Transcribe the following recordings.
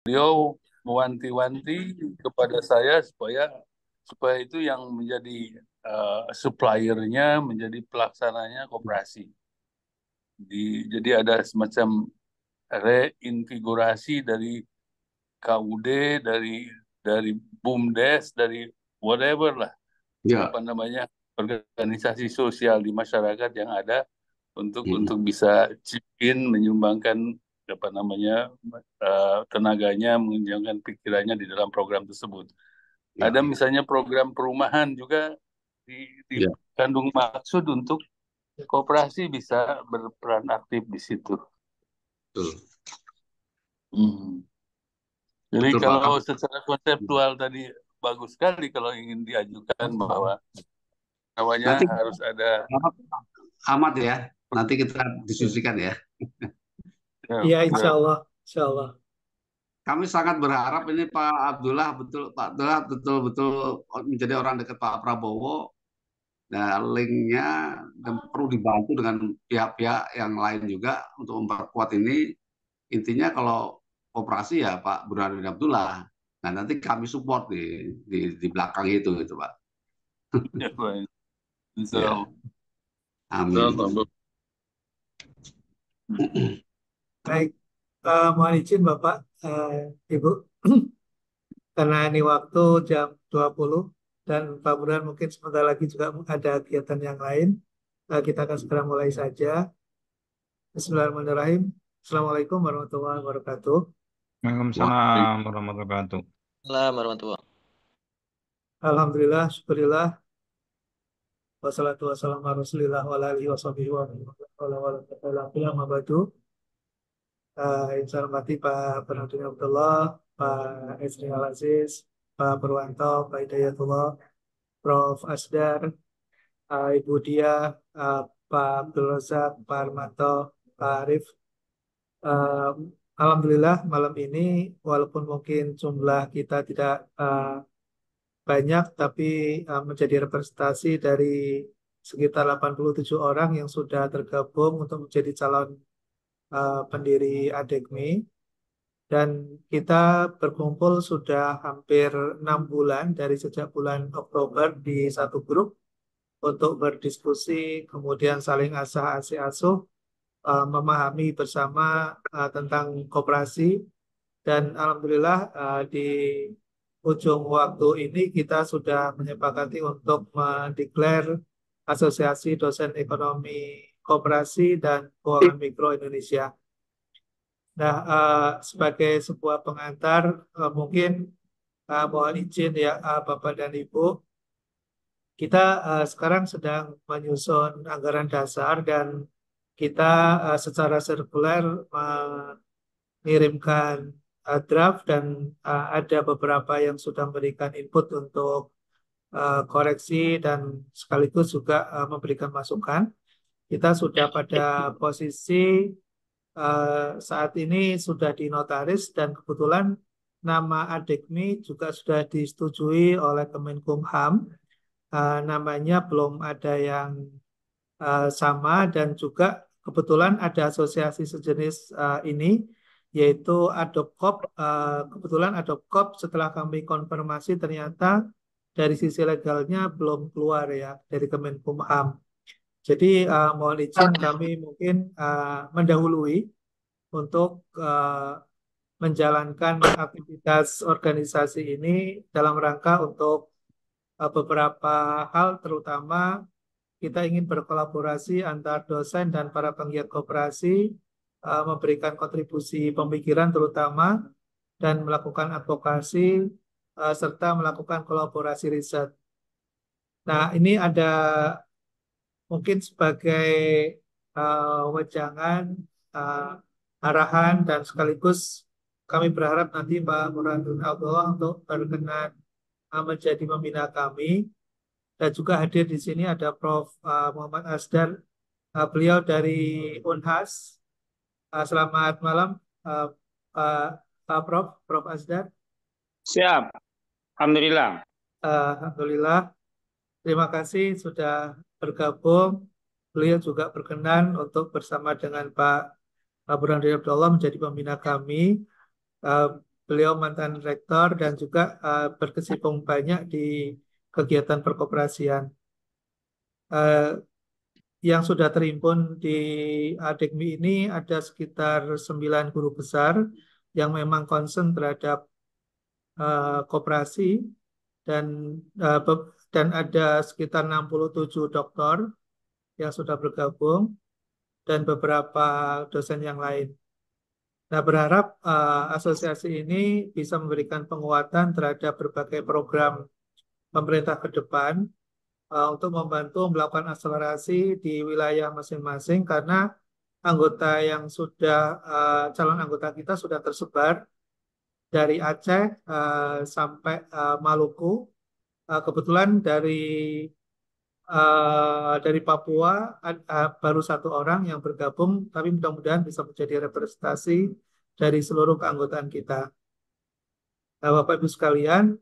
Beliau mewanti-wanti kepada saya supaya itu yang menjadi suppliernya, menjadi pelaksananya koperasi. Jadi ada semacam reinvigorasi dari KUD, dari BUMDes, dari whatever lah, Ya. apa namanya, organisasi sosial di masyarakat yang ada Mm-mm. untuk bisa chip in, menyumbangkan apa namanya, tenaganya, menyumbangkan pikirannya di dalam program tersebut. Ya, Ada ya, misalnya program perumahan juga ya, dikandung maksud untuk koperasi bisa berperan aktif di situ. betul. Hmm. Jadi Betul, Pak. kalau secara konseptual tadi bagus sekali kalau ingin diajukan bahwa namanya Nanti harus ada amat ya. Nanti kita diskusikan ya. ya, Iya, insya ya, Allah. Insya Allah. Kami sangat berharap ini Pak Abdullah betul-betul menjadi orang dekat Pak Prabowo. Nah, linknya dan perlu dibantu dengan pihak-pihak yang lain juga untuk memperkuat ini. Intinya kalau operasi ya Pak Burhanuddin Abdullah. Nah, nanti kami support di belakang itu gitu Pak. ya, baik. Ya, So, amin. Baik, mohon izin Bapak, Ibu, karena ini waktu jam 20 dan Pak Burhan mungkin sebentar lagi juga ada kegiatan yang lain. Kita akan segera mulai saja. Bismillahirrahmanirrahim. Assalamualaikum warahmatullahi wabarakatuh. Waalaikumsalam warahmatullahi wabarakatuh. Assalamualaikum warahmatullahi. Alhamdulillah, syukurillah, wassalatu wassalamu ala rasulillah wa ala alihi wa sahbihi wa man wala. Yang saya hormati Pak Burhanuddin Abdullah, Pak Esri Al-Aziz, Pak Purwanto, Pak Hidayatullah, Prof. Asdar, Ibu Dia, Pak Abdul Razak, Pak Armanto, Pak Arif. Eh, Alhamdulillah malam ini walaupun mungkin jumlah kita tidak banyak, tapi menjadi representasi dari sekitar 87 orang yang sudah tergabung untuk menjadi calon pendiri ADEGMI. Dan kita berkumpul sudah hampir 6 bulan dari sejak bulan Oktober di satu grup untuk berdiskusi, kemudian saling asuh, memahami bersama tentang koperasi. Dan alhamdulillah di ujung waktu ini kita sudah menyepakati untuk mendeklar Asosiasi Dosen Ekonomi Koperasi dan Keuangan Mikro Indonesia. Nah, sebagai sebuah pengantar, mungkin mohon izin ya Bapak dan Ibu, kita sekarang sedang menyusun anggaran dasar dan kita secara sirkuler mengirimkan draft dan ada beberapa yang sudah memberikan input untuk koreksi dan sekaligus juga memberikan masukan. Kita sudah pada posisi saat ini sudah dinotaris dan kebetulan nama ADEGMI juga sudah disetujui oleh Kemenkumham. Namanya belum ada yang sama dan juga kebetulan ada asosiasi sejenis ini yaitu Adopcop. Kebetulan Adopcop setelah kami konfirmasi ternyata dari sisi legalnya belum keluar ya dari Kemenkumham. Jadi mohon izin kami mungkin mendahului untuk menjalankan aktivitas organisasi ini dalam rangka untuk beberapa hal, terutama kita ingin berkolaborasi antar dosen dan para penggiat koperasi, memberikan kontribusi pemikiran terutama dan melakukan advokasi serta melakukan kolaborasi riset. Nah, ini ada mungkin sebagai wejangan, arahan dan sekaligus kami berharap nanti Pak Burhanuddin Abdullah untuk berkenan menjadi pembina kami dan juga hadir di sini ada Prof. Muhammad Asdar, beliau dari Unhas. Selamat malam Pak Prof. Asdar. Siap, alhamdulillah. Alhamdulillah, terima kasih sudah bergabung. Beliau juga berkenan untuk bersama dengan Pak Burhanuddin Abdullah menjadi pembina kami. beliau mantan rektor dan juga berkecimpung banyak di kegiatan perkoperasian. Yang sudah terhimpun di Adekmi ini ada sekitar 9 guru besar yang memang concern terhadap koperasi dan dan ada sekitar 67 doktor yang sudah bergabung dan beberapa dosen yang lain. Nah, berharap asosiasi ini bisa memberikan penguatan terhadap berbagai program pemerintah ke depan untuk membantu melakukan akselerasi di wilayah masing-masing karena anggota yang sudah calon anggota kita sudah tersebar dari Aceh sampai Maluku. Kebetulan dari Papua baru 1 orang yang bergabung, tapi mudah-mudahan bisa menjadi representasi dari seluruh keanggotaan kita. Nah, Bapak Ibu sekalian,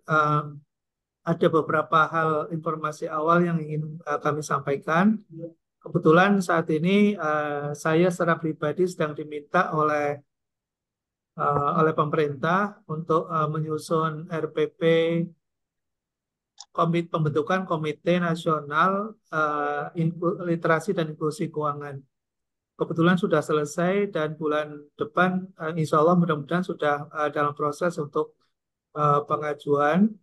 ada beberapa hal informasi awal yang ingin kami sampaikan. Kebetulan saat ini saya secara pribadi sedang diminta oleh pemerintah untuk menyusun RPP pembentukan Komite Nasional Literasi dan Inklusi Keuangan. Kebetulan sudah selesai dan bulan depan insya Allah mudah-mudahan sudah dalam proses untuk pengajuan.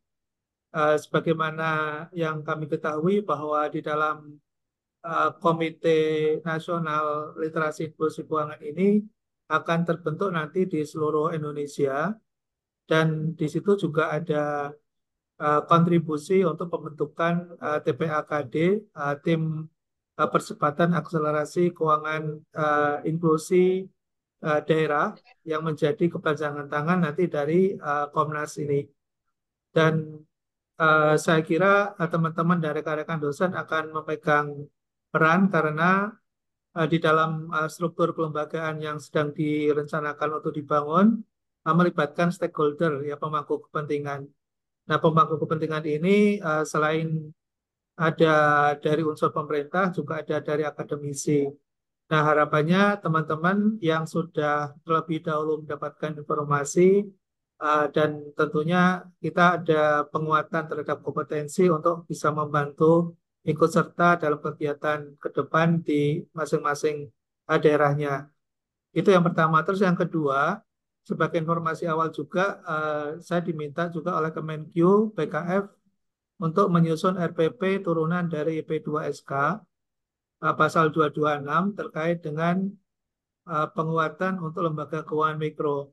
Sebagaimana yang kami ketahui bahwa di dalam Komite Nasional Literasi Inklusi Keuangan ini akan terbentuk nanti di seluruh Indonesia dan di situ juga ada kontribusi untuk pembentukan TPAKD, Tim Percepatan Akselerasi Keuangan Inklusi Daerah yang menjadi kepanjangan tangan nanti dari Komnas ini. Dan saya kira teman-teman dari rekan-rekan dosen akan memegang peran karena di dalam struktur kelembagaan yang sedang direncanakan untuk dibangun melibatkan stakeholder, ya pemangku kepentingan. Nah, pemangku kepentingan ini selain ada dari unsur pemerintah, juga ada dari akademisi. Nah, harapannya teman-teman yang sudah terlebih dahulu mendapatkan informasi dan tentunya kita ada penguatan terhadap kompetensi untuk bisa membantu ikut serta dalam kegiatan ke depan di masing-masing daerahnya. Itu yang pertama. Terus yang kedua, sebagai informasi awal juga, saya diminta juga oleh Kemenq, BKF, untuk menyusun RPP turunan dari P2SK, pasal 226 terkait dengan penguatan untuk lembaga keuangan mikro.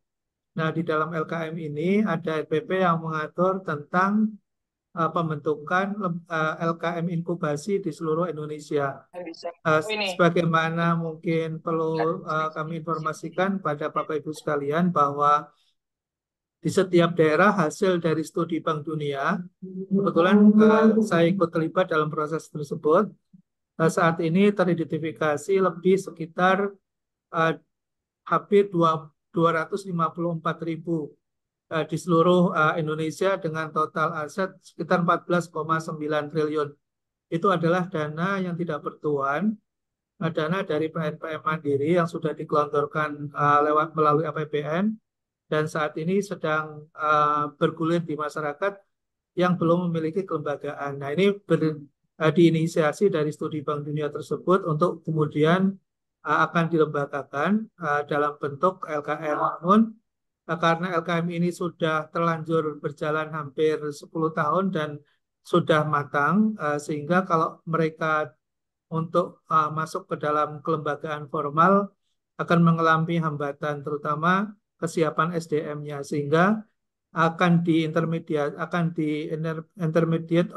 Nah, di dalam LKM ini ada RPP yang mengatur tentang pembentukan LKM inkubasi di seluruh Indonesia. Sebagaimana mungkin perlu kami informasikan pada Bapak Ibu sekalian bahwa di setiap daerah hasil dari studi Bank Dunia, kebetulan saya ikut terlibat dalam proses tersebut, saat ini teridentifikasi lebih sekitar hampir 254.000 di seluruh Indonesia dengan total aset sekitar 14,9 triliun. Itu adalah dana yang tidak bertuan, dana dari PNPM Mandiri yang sudah digelontorkan melalui APBN dan saat ini sedang bergulir di masyarakat yang belum memiliki kelembagaan. Nah, ini diinisiasi dari studi Bank Dunia tersebut untuk kemudian akan dilembagakan dalam bentuk LKM. Namun karena LKM ini sudah terlanjur berjalan hampir 10 tahun dan sudah matang, sehingga kalau mereka untuk masuk ke dalam kelembagaan formal akan mengalami hambatan, terutama kesiapan SDM-nya, sehingga akan diintermediate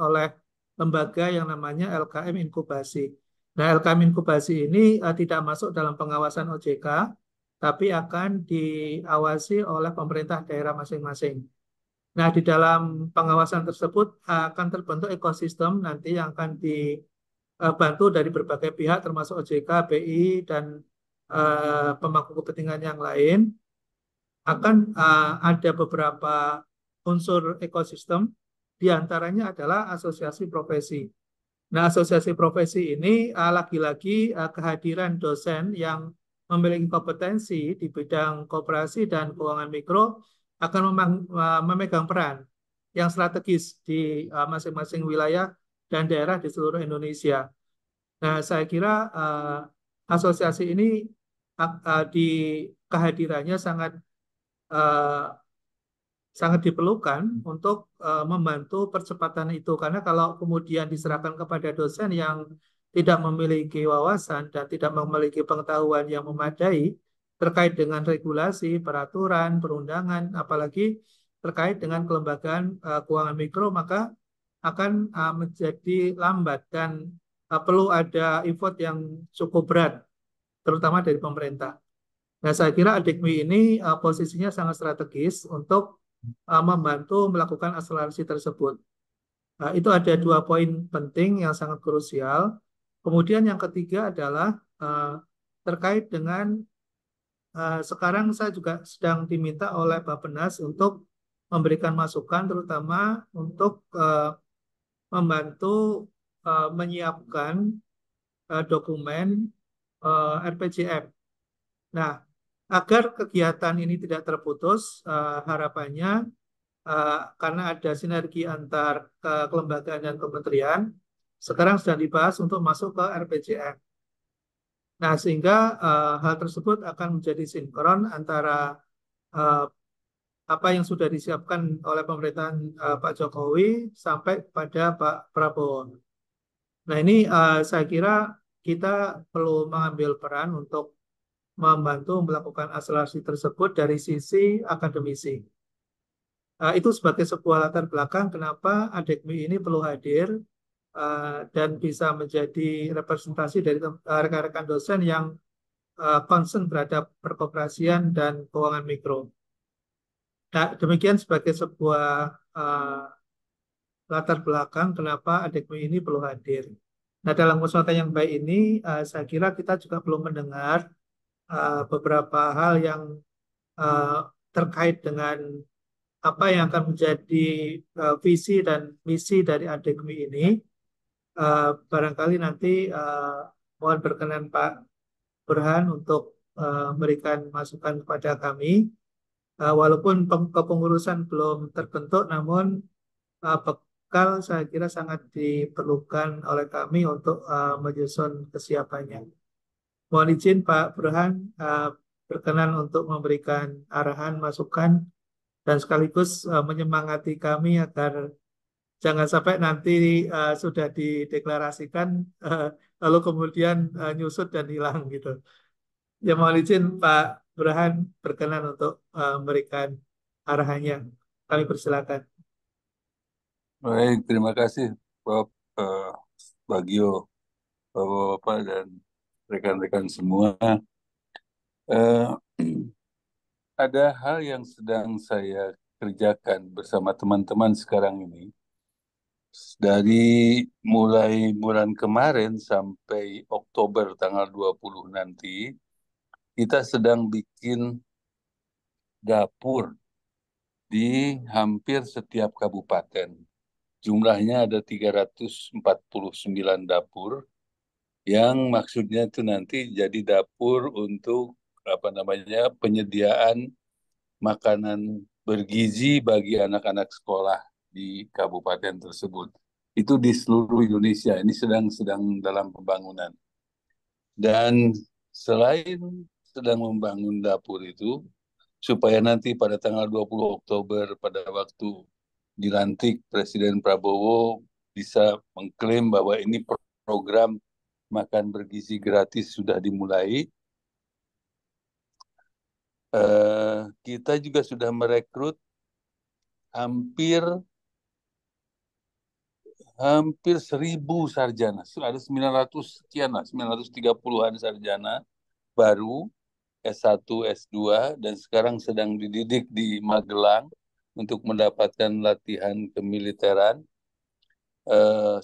oleh lembaga yang namanya LKM inkubasi. Nah, LKM inkubasi ini tidak masuk dalam pengawasan OJK, tapi akan diawasi oleh pemerintah daerah masing-masing. Nah, di dalam pengawasan tersebut akan terbentuk ekosistem nanti yang akan dibantu dari berbagai pihak termasuk OJK, BI, dan pemangku kepentingan yang lain. Akan ada beberapa unsur ekosistem, diantaranya adalah asosiasi profesi. Nah, asosiasi profesi ini lagi-lagi kehadiran dosen yang memiliki kompetensi di bidang koperasi dan keuangan mikro akan memegang peran yang strategis di masing-masing wilayah dan daerah di seluruh Indonesia. Nah, saya kira asosiasi ini di kehadirannya eh, sangat diperlukan untuk membantu percepatan itu. Karena kalau kemudian diserahkan kepada dosen yang tidak memiliki wawasan dan tidak memiliki pengetahuan yang memadai terkait dengan regulasi, peraturan, perundangan, apalagi terkait dengan kelembagaan keuangan mikro, maka akan menjadi lambat dan perlu ada effort yang cukup berat, terutama dari pemerintah. Nah, saya kira Adikmi ini posisinya sangat strategis untuk membantu melakukan akselerasi tersebut. Nah, itu ada 2 poin penting yang sangat krusial. Kemudian yang ketiga adalah terkait dengan sekarang saya juga sedang diminta oleh Bappenas untuk memberikan masukan, terutama untuk membantu menyiapkan dokumen RPJM. Nah, agar kegiatan ini tidak terputus, harapannya karena ada sinergi antar kelembagaan dan kementerian, sekarang sedang dibahas untuk masuk ke RPJM. Nah, sehingga hal tersebut akan menjadi sinkron antara uh, apa yang sudah disiapkan oleh pemerintahan Pak Jokowi sampai kepada Pak Prabowo. Nah, ini saya kira kita perlu mengambil peran untuk membantu melakukan akselerasi tersebut dari sisi akademisi. Itu sebagai sebuah latar belakang kenapa Adekmi ini perlu hadir dan bisa menjadi representasi dari rekan-rekan dosen yang concern terhadap perkoperasian dan keuangan mikro. Nah, demikian sebagai sebuah latar belakang kenapa Adekmi ini perlu hadir. Nah, dalam kesempatan yang baik ini, saya kira kita juga perlu mendengar beberapa hal yang uh, terkait dengan apa yang akan menjadi visi dan misi dari Adekmi ini. Barangkali nanti mohon berkenan Pak Burhan untuk memberikan masukan kepada kami. Walaupun kepengurusan belum terbentuk, namun bekal saya kira sangat diperlukan oleh kami untuk menyusun kesiapannya. Mohon izin Pak Burhan berkenan untuk memberikan arahan, masukan, dan sekaligus menyemangati kami agar jangan sampai nanti sudah dideklarasikan lalu kemudian nyusut dan hilang gitu. Ya mohon izin Pak Burhan berkenan untuk memberikan arahannya. Kami persilakan. Baik, terima kasih Bapak Bagio, Bapak-Bapak dan rekan-rekan semua. Eh, ada hal yang sedang saya kerjakan bersama teman-teman sekarang ini. Dari mulai bulan kemarin sampai Oktober tanggal 20 nanti, kita sedang bikin dapur di hampir setiap kabupaten. Jumlahnya ada 349 dapur yang maksudnya itu nanti jadi dapur untuk penyediaan makanan bergizi bagi anak-anak sekolah di kabupaten tersebut. Itu di seluruh Indonesia. Ini sedang dalam pembangunan. Dan selain sedang membangun dapur itu, supaya nanti pada tanggal 20 Oktober pada waktu dilantik Presiden Prabowo bisa mengklaim bahwa ini program makan bergizi gratis sudah dimulai. Kita juga sudah merekrut hampir 1.000 sarjana. Ada 900 sekian lah, 930-an sarjana baru S1, S2 dan sekarang sedang dididik di Magelang untuk mendapatkan latihan kemiliteran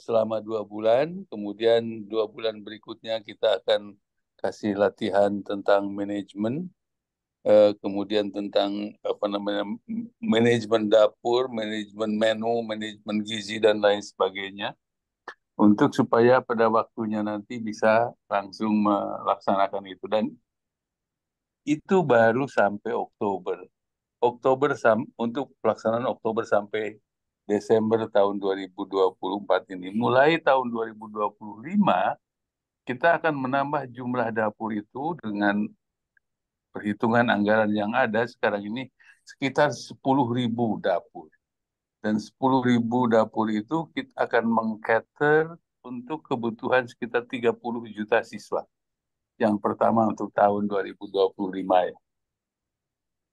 selama 2 bulan. Kemudian 2 bulan berikutnya kita akan kasih latihan tentang manajemen, kemudian tentang manajemen dapur, manajemen menu, manajemen gizi dan lain sebagainya, untuk supaya pada waktunya nanti bisa langsung melaksanakan itu. Dan itu baru sampai Oktober. untuk pelaksanaan Oktober sampai Desember tahun 2024 ini. Mulai tahun 2025 kita akan menambah jumlah dapur itu dengan perhitungan anggaran yang ada sekarang ini sekitar 10.000 dapur. Dan 10.000 dapur itu kita akan meng-cater untuk kebutuhan sekitar 30 juta siswa. Yang pertama untuk tahun 2025 ya.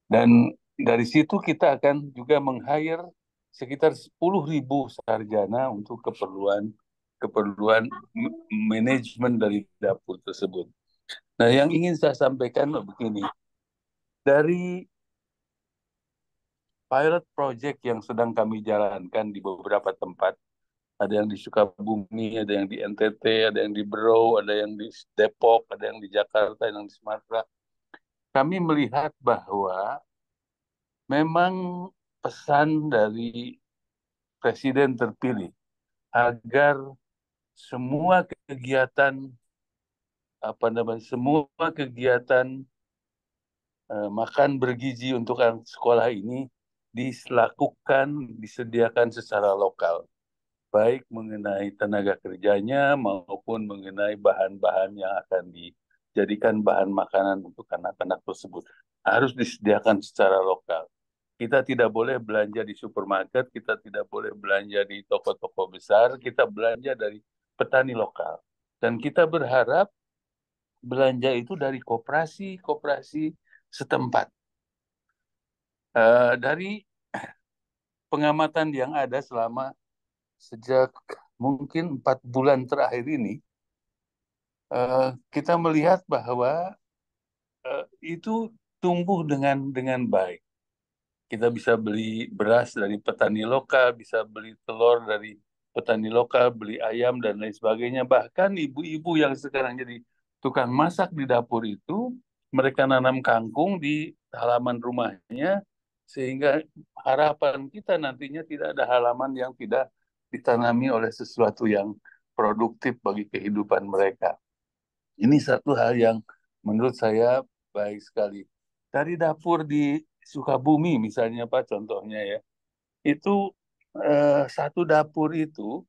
Dan dari situ kita akan juga meng-hire sekitar 10.000 sarjana untuk keperluan manajemen dari dapur tersebut. Nah, yang ingin saya sampaikan begini, dari pilot project yang sedang kami jalankan di beberapa tempat, ada yang di Sukabumi, ada yang di NTT, ada yang di Berau, ada yang di Depok, ada yang di Jakarta, ada yang di Sumatera. Kami melihat bahwa memang pesan dari Presiden terpilih agar semua kegiatan semua kegiatan makan bergizi untuk anak sekolah ini disediakan secara lokal, baik mengenai tenaga kerjanya maupun mengenai bahan-bahan yang akan dijadikan bahan makanan untuk anak-anak tersebut. Harus disediakan secara lokal. Kita tidak boleh belanja di supermarket, kita tidak boleh belanja di toko-toko besar, kita belanja dari petani lokal. Dan kita berharap belanja itu dari koperasi setempat. Dari pengamatan yang ada sejak mungkin 4 bulan terakhir ini, kita melihat bahwa itu tumbuh dengan baik. Kita bisa beli beras dari petani lokal, bisa beli telur dari petani lokal, beli ayam dan lain sebagainya. Bahkan ibu-ibu yang sekarang jadi tukang masak di dapur itu, mereka nanam kangkung di halaman rumahnya, sehingga harapan kita nantinya tidak ada halaman yang tidak ditanami oleh sesuatu yang produktif bagi kehidupan mereka. Ini satu hal yang menurut saya baik sekali. Dari dapur di Sukabumi misalnya Pak, contohnya ya, itu satu dapur itu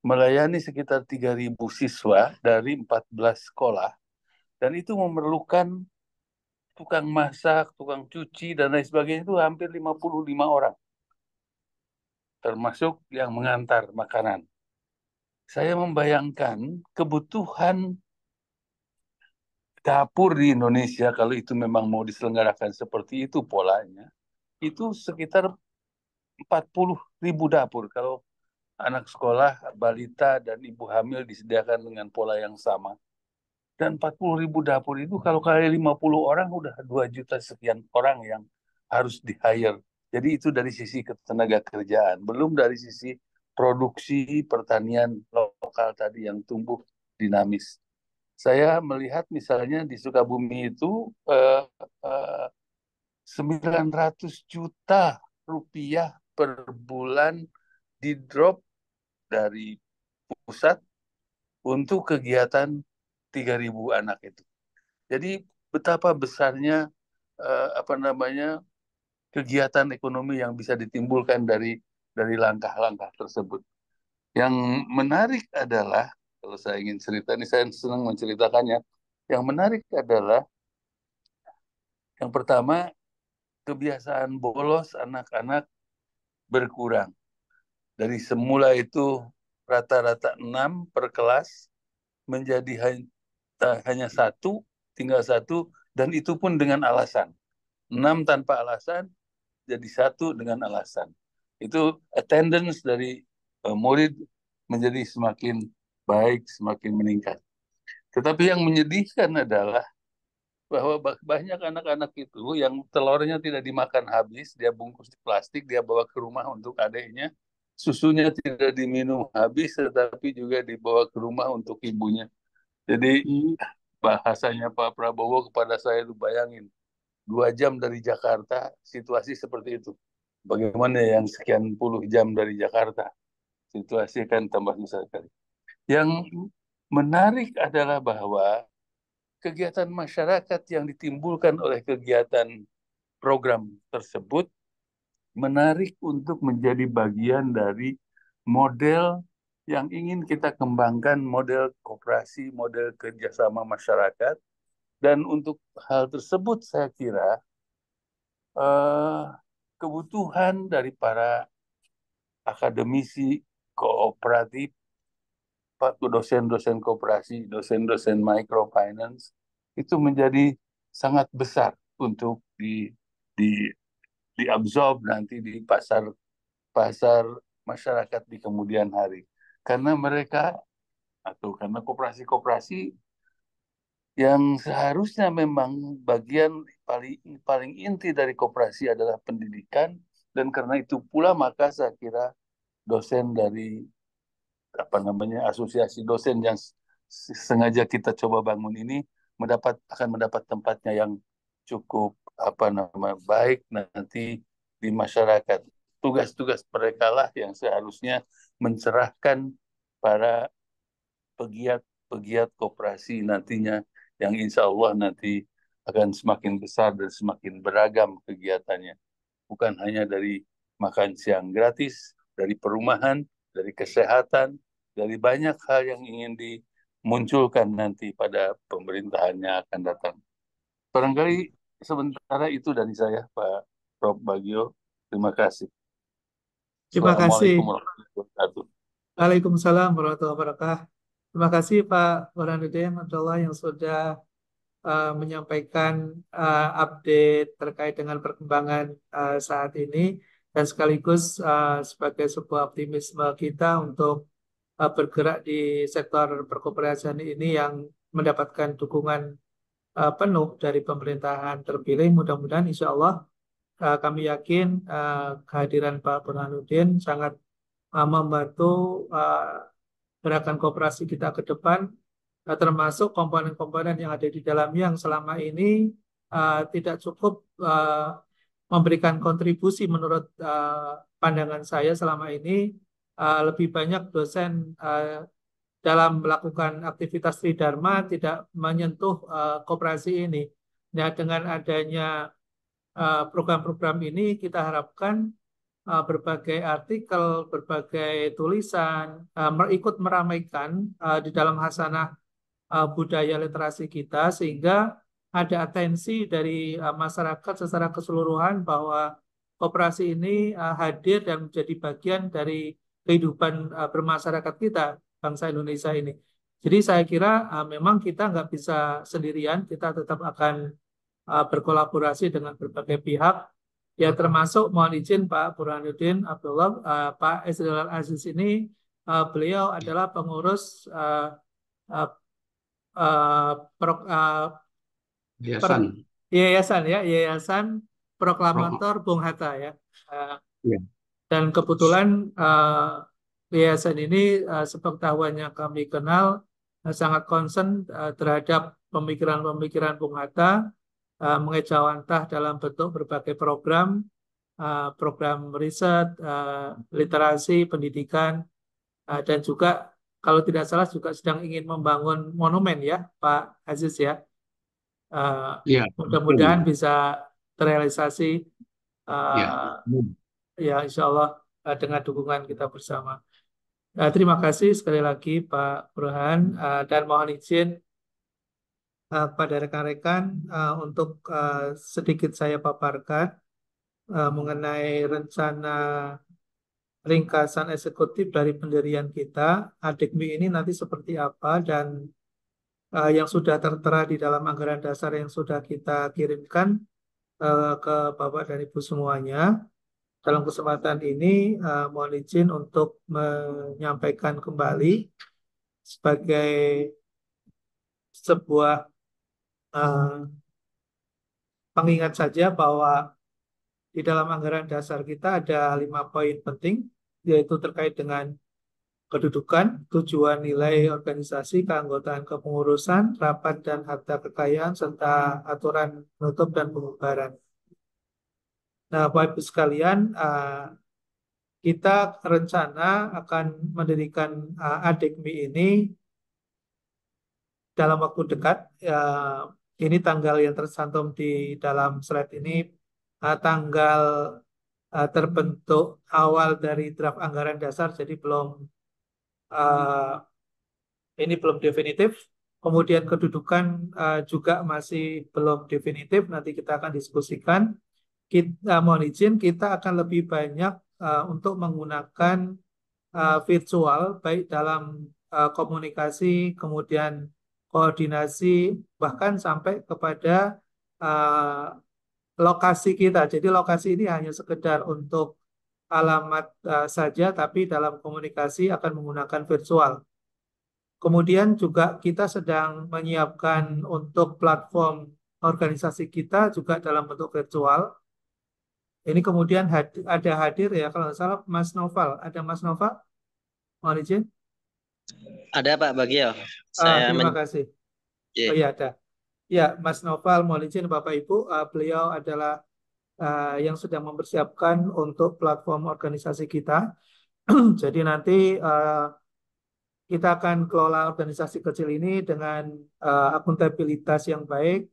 melayani sekitar 3.000 siswa dari 14 sekolah, dan itu memerlukan tukang masak, tukang cuci, dan lain sebagainya itu hampir 55 orang, termasuk yang mengantar makanan. Saya membayangkan kebutuhan dapur di Indonesia, kalau itu memang mau diselenggarakan seperti itu polanya, itu sekitar 40.000 dapur. Kalau anak sekolah, balita, dan ibu hamil disediakan dengan pola yang sama. Dan 40.000 dapur itu kalau kali 50 orang udah 2 juta sekian orang yang harus di-hire. Jadi itu dari sisi ketenaga kerjaan. Belum dari sisi produksi pertanian lokal tadi yang tumbuh dinamis. Saya melihat misalnya di Sukabumi itu 900 juta rupiah per bulan di drop dari pusat untuk kegiatan 3.000 anak itu. Jadi betapa besarnya kegiatan ekonomi yang bisa ditimbulkan dari langkah-langkah tersebut. Yang menarik adalah, kalau saya ingin cerita, ini saya senang menceritakannya. Yang menarik adalah yang pertama, kebiasaan bolos anak-anak berkurang. Dari semula itu rata-rata 6 per kelas menjadi hanya satu, tinggal satu, dan itu pun dengan alasan. 6 tanpa alasan, jadi satu dengan alasan. Itu attendance dari murid menjadi semakin baik, semakin meningkat. Tetapi yang menyedihkan adalah bahwa banyak anak-anak itu yang telurnya tidak dimakan habis, dia bungkus di plastik, dia bawa ke rumah untuk adiknya, susunya tidak diminum habis, tetapi juga dibawa ke rumah untuk ibunya. Jadi bahasanya Pak Prabowo kepada saya itu, bayangin, 2 jam dari Jakarta, situasi seperti itu. Bagaimana yang sekian puluh jam dari Jakarta, situasi akan tambah susah sekali. Yang menarik adalah bahwa kegiatan masyarakat yang ditimbulkan oleh kegiatan program tersebut menarik untuk menjadi bagian dari model yang ingin kita kembangkan, model koperasi, model kerjasama masyarakat. Dan untuk hal tersebut saya kira kebutuhan dari para akademisi kooperatif, dosen-dosen koperasi, dosen-dosen microfinance itu menjadi sangat besar untuk di diabsorb nanti di pasar masyarakat di kemudian hari. Karena mereka atau karena koperasi-koperasi yang seharusnya memang bagian paling paling inti dari koperasi adalah pendidikan, dan karena itu pula maka saya kira dosen dari asosiasi dosen yang sengaja kita coba bangun ini akan mendapat tempatnya yang cukup baik nanti di masyarakat. Tugas-tugas mereka lah yang seharusnya mencerahkan para pegiat koperasi nantinya, yang insya Allah nanti akan semakin besar dan semakin beragam kegiatannya. Bukan hanya dari makan siang gratis, dari perumahan, dari kesehatan, dari banyak hal yang ingin dimunculkan nanti pada pemerintahannya akan datang. Barangkali sementara itu dari saya, Pak Prof. Bagio. Terima kasih. Terima kasih. Assalamualaikum warahmatullahi wabarakatuh. Waalaikumsalam warahmatullahi wabarakatuh. Terima kasih Pak Burhanuddin Abdullah yang sudah menyampaikan update terkait dengan perkembangan saat ini, dan sekaligus sebagai sebuah optimisme kita untuk bergerak di sektor perkoperasian ini yang mendapatkan dukungan penuh dari pemerintahan terpilih. Mudah-mudahan insya Allah kami yakin kehadiran Pak Burhanuddin sangat membantu gerakan koperasi kita ke depan, termasuk komponen-komponen yang ada di dalamnya yang selama ini tidak cukup memberikan kontribusi menurut pandangan saya selama ini. Lebih banyak dosen dalam melakukan aktivitas tridharma tidak menyentuh koperasi ini. Nah, dengan adanya program-program ini kita harapkan berbagai artikel, berbagai tulisan ikut meramaikan di dalam hasanah budaya literasi kita, sehingga ada atensi dari masyarakat secara keseluruhan bahwa koperasi ini hadir dan menjadi bagian dari kehidupan bermasyarakat kita, bangsa Indonesia ini. Jadi saya kira memang kita nggak bisa sendirian, kita tetap akan berkolaborasi dengan berbagai pihak. Ya, termasuk mohon izin Pak Burhanuddin Abdullah, Pak Ezril Aziz ini beliau adalah pengurus Yayasan Proklamator Bung Hatta ya. Ya. Dan kebetulan yayasan ini sepengetahuannya kami kenal sangat concern terhadap pemikiran-pemikiran Bung Hatta, mengejawantah dalam bentuk berbagai program riset, literasi, pendidikan, dan juga kalau tidak salah juga sedang ingin membangun monumen ya Pak Aziz ya. Ya. Mudah-mudahan bisa terrealisasi Ya. ya insya Allah dengan dukungan kita bersama. Terima kasih sekali lagi Pak Burhan, dan mohon izin pada rekan-rekan untuk sedikit saya paparkan mengenai rencana ringkasan eksekutif dari pendirian kita. ADEKMI ini nanti seperti apa, dan yang sudah tertera di dalam anggaran dasar yang sudah kita kirimkan ke Bapak dan Ibu semuanya. Dalam kesempatan ini mohon izin untuk menyampaikan kembali sebagai sebuah pengingat saja bahwa di dalam anggaran dasar kita ada 5 poin penting, yaitu terkait dengan kedudukan, tujuan, nilai organisasi, keanggotaan kepengurusan, rapat dan harta kekayaan, serta aturan penutup dan pembubaran. Nah, Bapak Ibu sekalian, kita rencana akan mendirikan ADEKMI ini dalam waktu dekat. Ini tanggal yang tercantum di dalam slide ini tanggal terbentuk awal dari draft anggaran dasar, jadi uh, ini belum definitif. Kemudian kedudukan juga masih belum definitif. Nanti kita akan diskusikan. Kita mohon izin, kita akan lebih banyak untuk menggunakan virtual, baik dalam komunikasi, kemudian koordinasi, bahkan sampai kepada lokasi kita. Jadi lokasi ini hanya sekedar untuk alamat saja, tapi dalam komunikasi akan menggunakan virtual. Kemudian juga kita sedang menyiapkan untuk platform organisasi kita juga dalam bentuk virtual. Ini kemudian ada hadir ya, kalau nggak salah Mas Noval. Ada Mas Noval? Mohon izin. Ada Pak Bagio. Saya Terima kasih. Yeah. Oh iya ada. Ya, Mas Noval, mohon izin Bapak Ibu, beliau adalah yang sedang mempersiapkan untuk platform organisasi kita. Jadi nanti kita akan kelola organisasi kecil ini dengan akuntabilitas yang baik,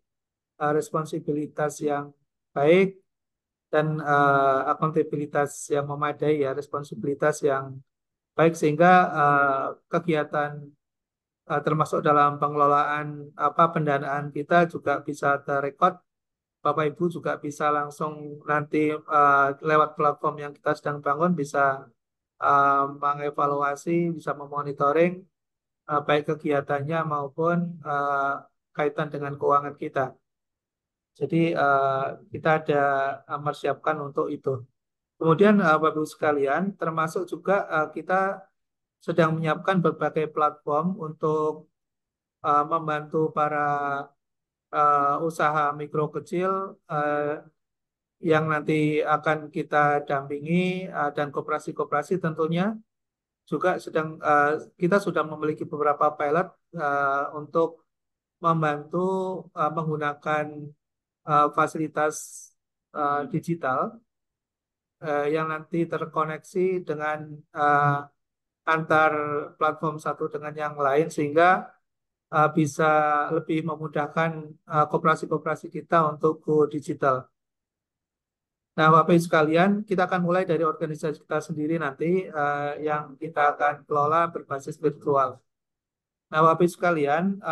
responsibilitas yang baik, dan akuntabilitas yang memadai, ya, responsibilitas yang baik, sehingga kegiatan termasuk dalam pengelolaan pendanaan kita juga bisa terrekod. Bapak Ibu juga bisa langsung nanti lewat platform yang kita sedang bangun bisa mengevaluasi, bisa memonitoring baik kegiatannya maupun kaitan dengan keuangan kita. Jadi kita ada mempersiapkan untuk itu. Kemudian Bapak Ibu sekalian, termasuk juga kita sedang menyiapkan berbagai platform untuk membantu para usaha mikro kecil yang nanti akan kita dampingi dan koperasi-koperasi tentunya juga sedang kita sudah memiliki beberapa pilot untuk membantu menggunakan fasilitas digital yang nanti terkoneksi dengan antar platform satu dengan yang lain, sehingga bisa lebih memudahkan koperasi-koperasi kita untuk go digital. Nah, Bapak Ibu sekalian, kita akan mulai dari organisasi kita sendiri nanti yang kita akan kelola berbasis virtual. Nah, Bapak Ibu sekalian,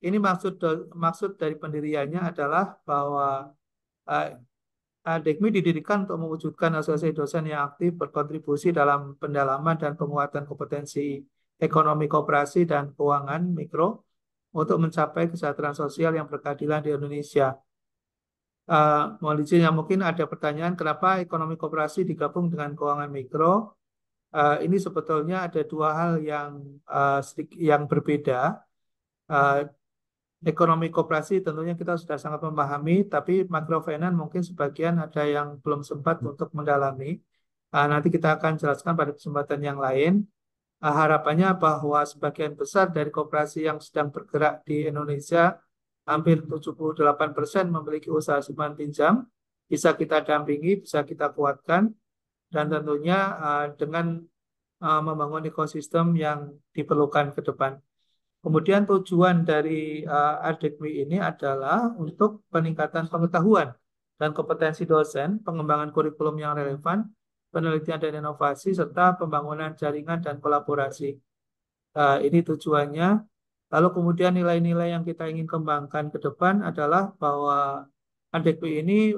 ini maksud dari pendiriannya adalah bahwa DEKMI didirikan untuk mewujudkan asosiasi dosen yang aktif berkontribusi dalam pendalaman dan penguatan kompetensi ekonomi koperasi dan keuangan mikro untuk mencapai kesejahteraan sosial yang berkeadilan di Indonesia. Mohon izin, ya, mungkin ada pertanyaan kenapa ekonomi koperasi digabung dengan keuangan mikro. Ini sebetulnya ada dua hal yang berbeda. Ekonomi koperasi tentunya kita sudah sangat memahami, tapi makrofinance mungkin sebagian ada yang belum sempat untuk mendalami. Nanti kita akan jelaskan pada kesempatan yang lain. Harapannya bahwa sebagian besar dari koperasi yang sedang bergerak di Indonesia, hampir 78% memiliki usaha simpan pinjam, bisa kita dampingi, bisa kita kuatkan, dan tentunya dengan membangun ekosistem yang diperlukan ke depan. Kemudian tujuan dari ADEKMI ini adalah untuk peningkatan pengetahuan dan kompetensi dosen, pengembangan kurikulum yang relevan, penelitian dan inovasi, serta pembangunan jaringan dan kolaborasi. Ini tujuannya. Lalu kemudian nilai-nilai yang kita ingin kembangkan ke depan adalah bahwa ADEKMI ini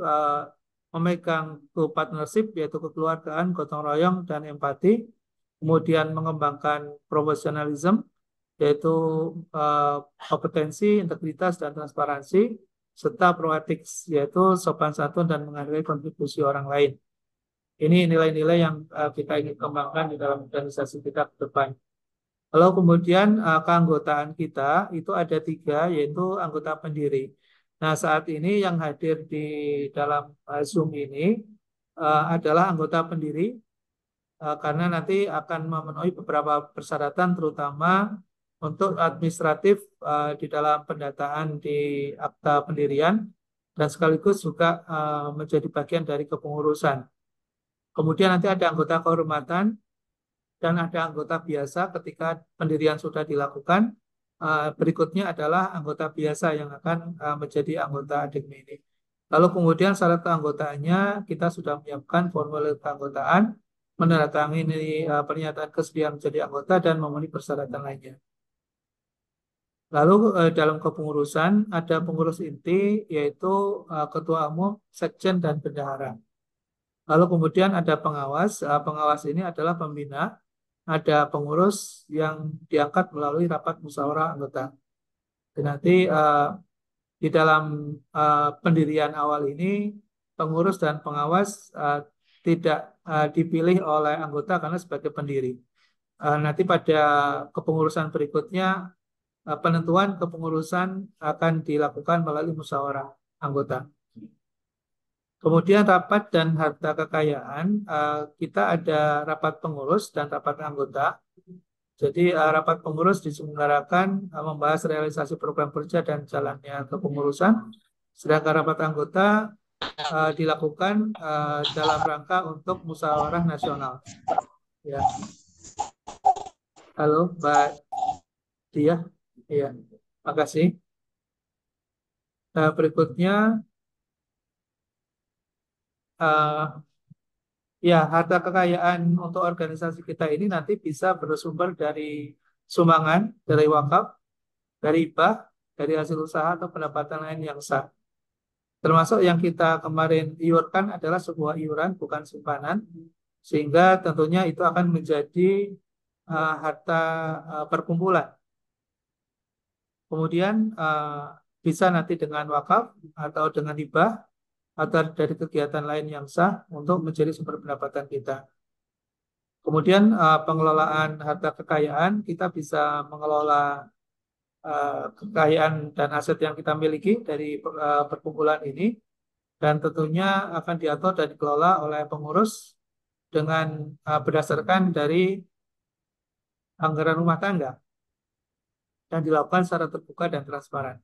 memegang partnership, yaitu kekeluargaan, gotong royong, dan empati. Kemudian mengembangkan profesionalisme, yaitu kompetensi, integritas, dan transparansi, serta proetik, yaitu sopan santun dan menghargai kontribusi orang lain. Ini nilai-nilai yang kita ingin kembangkan di dalam organisasi kita ke depan. Lalu kemudian keanggotaan kita itu ada 3, yaitu anggota pendiri. Nah, saat ini yang hadir di dalam Zoom ini adalah anggota pendiri, karena nanti akan memenuhi beberapa persyaratan, terutama untuk administratif di dalam pendataan di akta pendirian, dan sekaligus juga menjadi bagian dari kepengurusan. Kemudian nanti ada anggota kehormatan dan ada anggota biasa ketika pendirian sudah dilakukan. Berikutnya adalah anggota biasa yang akan menjadi anggota ADEKMI ini. Lalu kemudian syarat keanggotaannya kita sudah menyiapkan formulir keanggotaan, menandatangani pernyataan kesediaan menjadi anggota dan memenuhi persyaratan lainnya. Lalu dalam kepengurusan ada pengurus inti yaitu ketua umum, sekjen dan bendahara. Lalu kemudian ada pengawas. Pengawas ini adalah pembina. Ada pengurus yang diangkat melalui rapat musyawarah anggota. Dan nanti di dalam pendirian awal ini pengurus dan pengawas tidak dipilih oleh anggota karena sebagai pendiri. Nanti pada kepengurusan berikutnya penentuan kepengurusan akan dilakukan melalui musyawarah anggota. Kemudian rapat dan harta kekayaan, kita ada rapat pengurus dan rapat anggota. Jadi rapat pengurus diselenggarakan membahas realisasi program kerja dan jalannya kepengurusan. Sedangkan rapat anggota dilakukan dalam rangka untuk musyawarah nasional. Ya. Halo, Mbak Dia. Iya, makasih. Berikutnya, ya, harta kekayaan untuk organisasi kita ini nanti bisa bersumber dari sumbangan, dari wakaf, dari hibah, dari hasil usaha atau pendapatan lain yang sah. Termasuk yang kita kemarin iurkan adalah sebuah iuran, bukan simpanan, sehingga tentunya itu akan menjadi harta perkumpulan. Kemudian bisa nanti dengan wakaf atau dengan hibah atau dari kegiatan lain yang sah untuk menjadi sumber pendapatan kita. Kemudian pengelolaan harta kekayaan, kita bisa mengelola kekayaan dan aset yang kita miliki dari perkumpulan ini, dan tentunya akan diatur dan dikelola oleh pengurus dengan berdasarkan dari anggaran rumah tangga dan dilakukan secara terbuka dan transparan.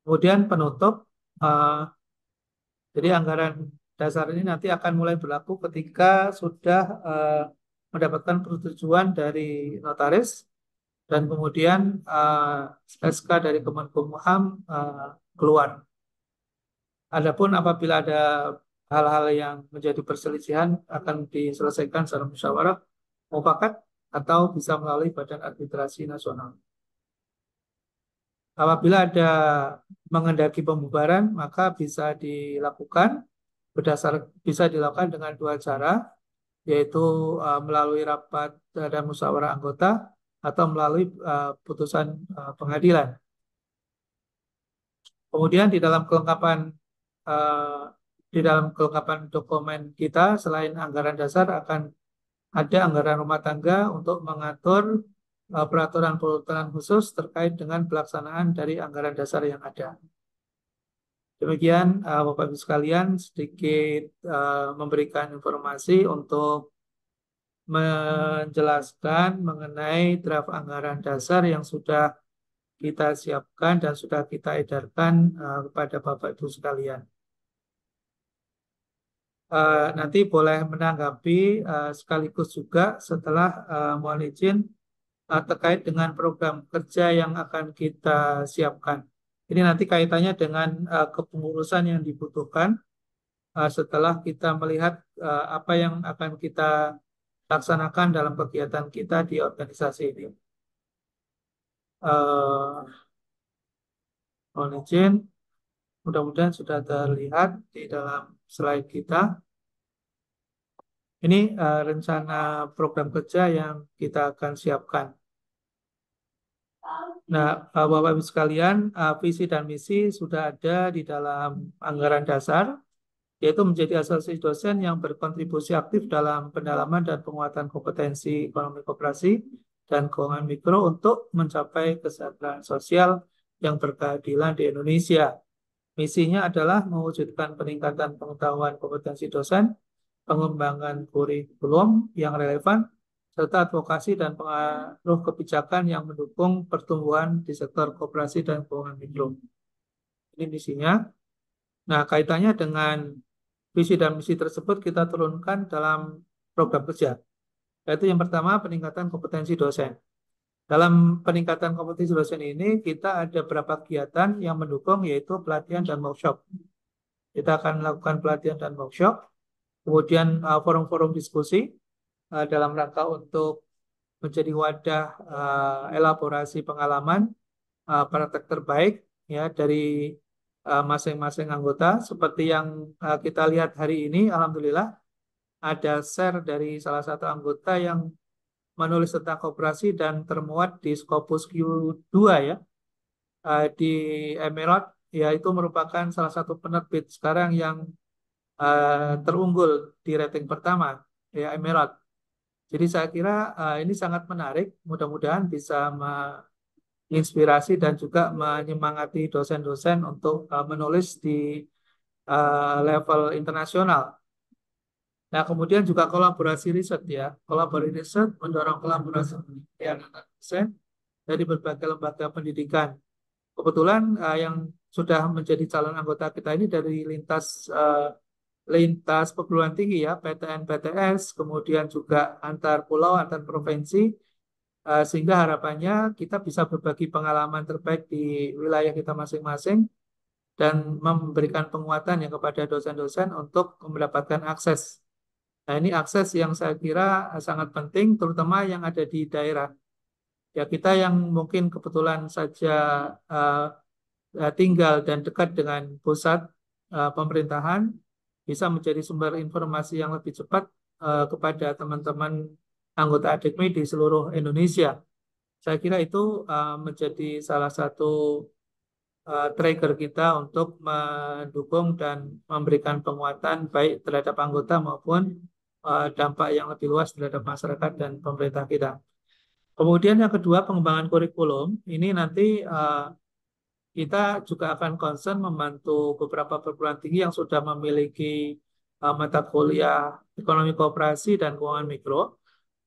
Kemudian penutup, jadi anggaran dasar ini nanti akan mulai berlaku ketika sudah mendapatkan persetujuan dari notaris dan kemudian SK dari Kemenkumham keluar. Adapun apabila ada hal-hal yang menjadi perselisihan akan diselesaikan secara musyawarah mufakat atau bisa melalui Badan Arbitrasi Nasional. Apabila ada mengendaki pembubaran, maka bisa dilakukan bisa dilakukan dengan dua cara, yaitu melalui rapat dan musyawarah anggota atau melalui putusan pengadilan. Kemudian di dalam kelengkapan dokumen kita selain anggaran dasar akan ada anggaran rumah tangga untuk mengatur peraturan-peraturan khusus terkait dengan pelaksanaan dari anggaran dasar yang ada. Demikian Bapak Ibu sekalian, sedikit memberikan informasi untuk menjelaskan mengenai draft anggaran dasar yang sudah kita siapkan dan sudah kita edarkan kepada Bapak Ibu sekalian. Nanti boleh menanggapi sekaligus juga setelah mohon izin terkait dengan program kerja yang akan kita siapkan. Ini nanti kaitannya dengan kepengurusan yang dibutuhkan setelah kita melihat apa yang akan kita laksanakan dalam kegiatan kita di organisasi ini. Mohon izin, mudah-mudahan sudah terlihat di dalam slide kita. Ini rencana program kerja yang kita akan siapkan. Nah, Bapak Ibu sekalian, visi dan misi sudah ada di dalam anggaran dasar, yaitu menjadi asosiasi dosen yang berkontribusi aktif dalam pendalaman dan penguatan kompetensi ekonomi koperasi dan keuangan mikro untuk mencapai kesejahteraan sosial yang berkeadilan di Indonesia. Misinya adalah mewujudkan peningkatan pengetahuan kompetensi dosen, pengembangan kurikulum yang relevan, serta advokasi dan pengaruh kebijakan yang mendukung pertumbuhan di sektor koperasi dan keuangan mikro. Ini misinya. Nah, kaitannya dengan visi dan misi tersebut kita turunkan dalam program kerja. Yaitu yang pertama, peningkatan kompetensi dosen. Dalam peningkatan kompetensi dosen ini, kita ada beberapa kegiatan yang mendukung, yaitu pelatihan dan workshop. Kita akan melakukan pelatihan dan workshop, kemudian forum-forum diskusi dalam rangka untuk menjadi wadah elaborasi pengalaman praktek terbaik ya dari masing-masing anggota. Seperti yang kita lihat hari ini, alhamdulillah ada share dari salah satu anggota yang menulis tentang koperasi dan termuat di Scopus Q2 ya di Emirat, ya itu merupakan salah satu penerbit sekarang yang terunggul di rating pertama ya Emirat. Jadi saya kira ini sangat menarik, mudah-mudahan bisa menginspirasi dan juga menyemangati dosen-dosen untuk menulis di level internasional. Nah, kemudian juga kolaborasi riset ya. Kolaborasi riset mendorong kolaborasi penelitian antar dosen dari berbagai lembaga pendidikan. Kebetulan yang sudah menjadi calon anggota kita ini dari lintas perguruan tinggi ya, PTN, PTS, kemudian juga antar pulau, antar provinsi, sehingga harapannya kita bisa berbagi pengalaman terbaik di wilayah kita masing-masing dan memberikan penguatan yang kepada dosen-dosen untuk mendapatkan akses. Nah, ini akses yang saya kira sangat penting, terutama yang ada di daerah. Ya, kita yang mungkin kebetulan saja tinggal dan dekat dengan pusat pemerintahan, bisa menjadi sumber informasi yang lebih cepat kepada teman-teman anggota ADEKMI di seluruh Indonesia. Saya kira itu menjadi salah satu trigger kita untuk mendukung dan memberikan penguatan baik terhadap anggota maupun dampak yang lebih luas terhadap masyarakat dan pemerintah kita. Kemudian yang kedua, pengembangan kurikulum. Ini nanti kita juga akan concern membantu beberapa perguruan tinggi yang sudah memiliki mata kuliah ekonomi koperasi dan keuangan mikro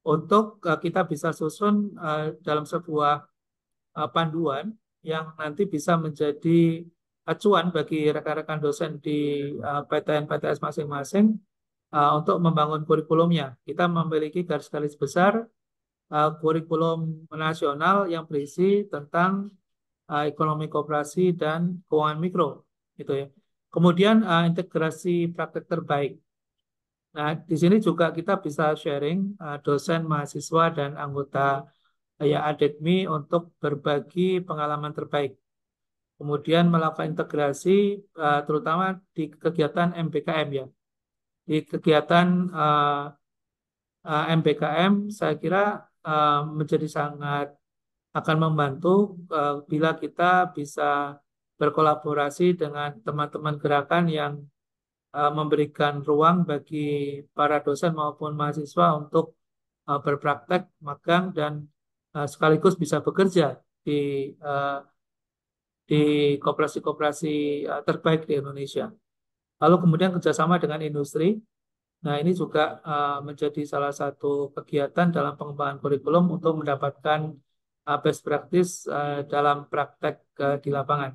untuk kita bisa susun dalam sebuah panduan yang nanti bisa menjadi acuan bagi rekan-rekan dosen di PTN PTS masing-masing untuk membangun kurikulumnya. Kita memiliki garis-garis besar kurikulum nasional yang berisi tentang ekonomi koperasi dan keuangan mikro, gitu ya. Kemudian integrasi praktek terbaik. Nah, di sini juga kita bisa sharing dosen, mahasiswa dan anggota ya ADEKMI untuk berbagi pengalaman terbaik. Kemudian melakukan integrasi terutama di kegiatan MBKM ya. Di kegiatan MBKM saya kira menjadi sangat akan membantu bila kita bisa berkolaborasi dengan teman-teman gerakan yang memberikan ruang bagi para dosen maupun mahasiswa untuk berpraktek, magang, dan sekaligus bisa bekerja di koperasi-koperasi terbaik di Indonesia. Lalu kemudian kerjasama dengan industri. Nah, ini juga menjadi salah satu kegiatan dalam pengembangan kurikulum untuk mendapatkan best practice dalam praktek di lapangan.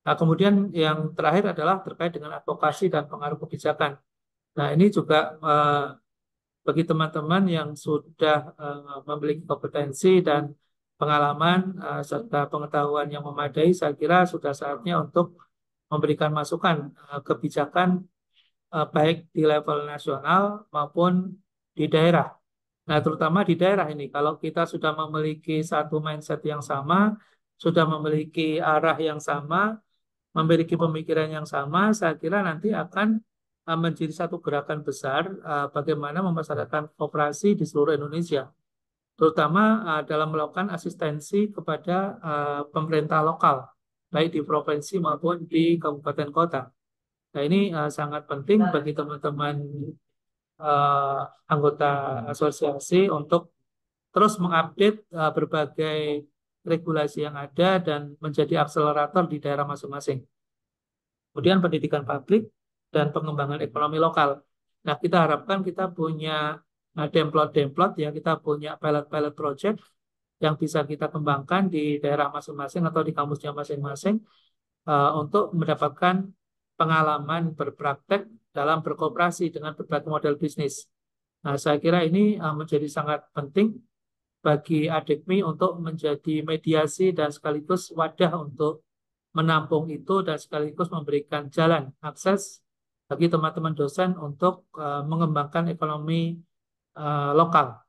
Nah, kemudian yang terakhir adalah terkait dengan advokasi dan pengaruh kebijakan. Nah, ini juga bagi teman-teman yang sudah memiliki kompetensi dan pengalaman serta pengetahuan yang memadai, saya kira sudah saatnya untuk memberikan masukan kebijakan baik di level nasional maupun di daerah. Nah, terutama di daerah ini, kalau kita sudah memiliki satu mindset yang sama, sudah memiliki arah yang sama, memiliki pemikiran yang sama, saya kira nanti akan menjadi satu gerakan besar bagaimana memasyarakatkan koperasi di seluruh Indonesia, terutama dalam melakukan asistensi kepada pemerintah lokal, baik di provinsi maupun di kabupaten kota. Nah, ini sangat penting bagi teman-teman anggota asosiasi untuk terus mengupdate berbagai regulasi yang ada dan menjadi akselerator di daerah masing-masing. Kemudian pendidikan publik dan pengembangan ekonomi lokal. Nah, kita harapkan kita punya demplot-demplot ya, kita punya pilot-pilot project yang bisa kita kembangkan di daerah masing-masing atau di kampusnya masing-masing untuk mendapatkan pengalaman berpraktek dalam berkooperasi dengan berbagai model bisnis. Nah, saya kira ini menjadi sangat penting bagi ADEKMI untuk menjadi mediasi dan sekaligus wadah untuk menampung itu dan sekaligus memberikan jalan akses bagi teman-teman dosen untuk mengembangkan ekonomi lokal.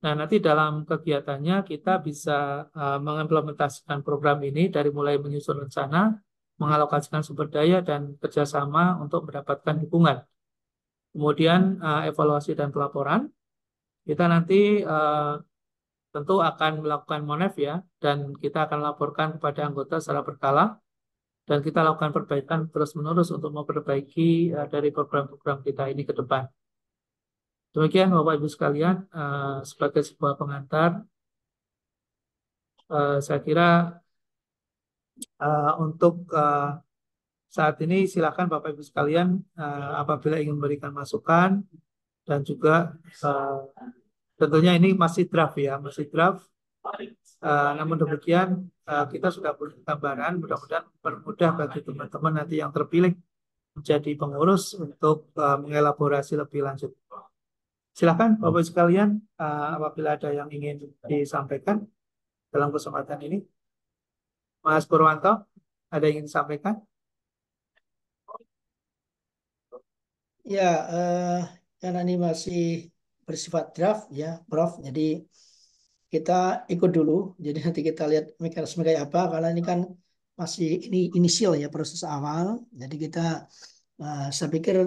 Nah, nanti dalam kegiatannya kita bisa mengimplementasikan program ini dari mulai menyusun rencana, mengalokasikan sumber daya, dan kerjasama untuk mendapatkan dukungan. Kemudian evaluasi dan pelaporan. Kita nanti tentu akan melakukan monef ya, dan kita akan laporkan kepada anggota secara berkala, dan kita lakukan perbaikan terus-menerus untuk memperbaiki dari program-program kita ini ke depan. Demikian Bapak Ibu sekalian, sebagai sebuah pengantar, saya kira untuk saat ini silakan Bapak Ibu sekalian apabila ingin memberikan masukan, dan juga tentunya ini masih draft ya, masih draft. Namun demikian kita sudah punya gambaran, mudah-mudahan mempermudah bagi teman-teman nanti yang terpilih menjadi pengurus untuk mengelaborasi lebih lanjut. Silakan Bapak Ibu sekalian, apabila ada yang ingin disampaikan dalam kesempatan ini. Mas Purwanto, ada yang ingin disampaikan? Ya, karena ini masih bersifat draft ya, Prof. Jadi kita ikut dulu. Jadi nanti kita lihat mekanisme kayak apa. Karena ini kan masih ini inisial ya, proses awal. Jadi kita, saya pikir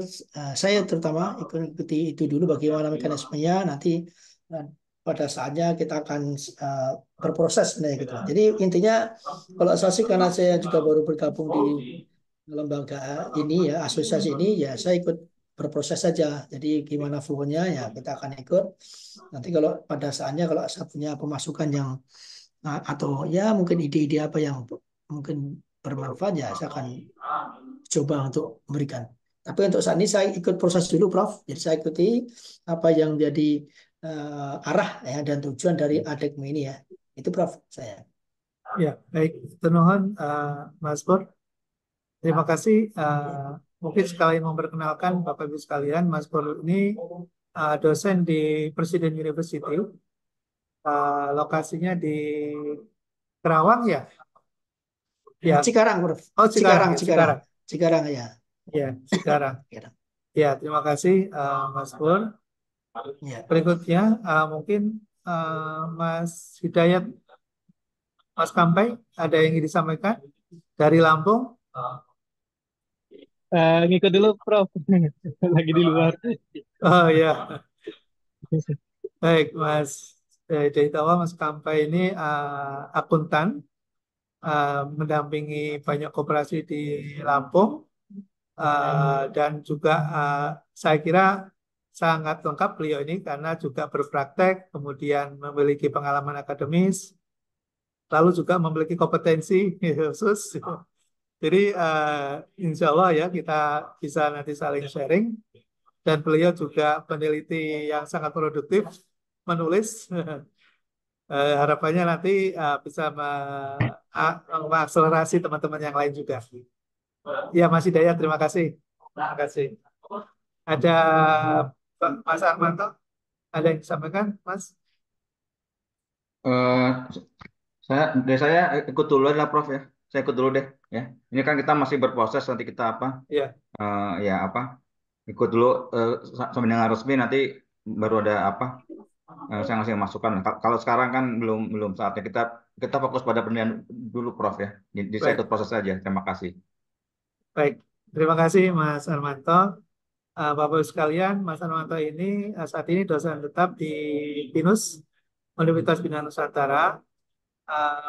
saya terutama ikuti itu dulu bagaimana mekanismenya. Nanti pada saatnya kita akan berproses gitu. Jadi intinya kalau saya sih, karena saya juga baru bergabung di lembaga ini ya, asosiasi ini ya, saya ikut berproses saja. Jadi gimana flow-nya ya kita akan ikut. Nanti kalau pada saatnya kalau saya punya pemasukan yang atau ya mungkin ide-ide apa yang mungkin bermanfaat ya saya akan coba untuk memberikan. Tapi untuk saat ini saya ikut proses dulu, Prof. Jadi saya ikuti apa yang jadi arah ya dan tujuan dari ADEKME ini ya. Itu Prof saya. Ya, baik. Ternuhun Mas Pur. Terima kasih. Mungkin sekalian memperkenalkan Bapak Ibu sekalian, Mas Pur ini dosen di Presiden University. Lokasinya di Kerawang ya? Ya. Cikarang, Prof. Oh, Cikarang. Cikarang ya. Ya, Cikarang. Ya, terima kasih Mas Pur. Ya. Berikutnya mungkin Mas Hidayat, Mas Kampai, ada yang ingin disampaikan dari Lampung? Ngikut dulu, Prof. Lagi di luar. Oh ya, baik Mas Hidayat, Mas Kampai ini akuntan, mendampingi banyak koperasi di Lampung, dan juga saya kira sangat lengkap beliau ini karena juga berpraktek, kemudian memiliki pengalaman akademis, lalu juga memiliki kompetensi khusus. Jadi insya Allah ya kita bisa nanti saling sharing, dan beliau juga peneliti yang sangat produktif menulis. Harapannya nanti bisa mengakselerasi teman-teman yang lain juga. Ya Mas Hidayat, terima kasih. Terima kasih. Ada Mas Armanto, ada yang disampaikan, Mas? Saya ikut dulu lah Prof ya. Saya ikut dulu deh ya. Ini kan kita masih berproses, nanti kita Ya. ikut dulu sampai dengan resmi, nanti baru ada saya ngasih masukan. Kalau sekarang kan belum saatnya, kita fokus pada penelitian dulu Prof ya. Jadi saya ikut proses saja. Terima kasih. Baik, terima kasih Mas Armanto. Bapak Ibu sekalian, Mas Armanto ini saat ini dosen tetap di BINUS, Universitas Bina Nusantara.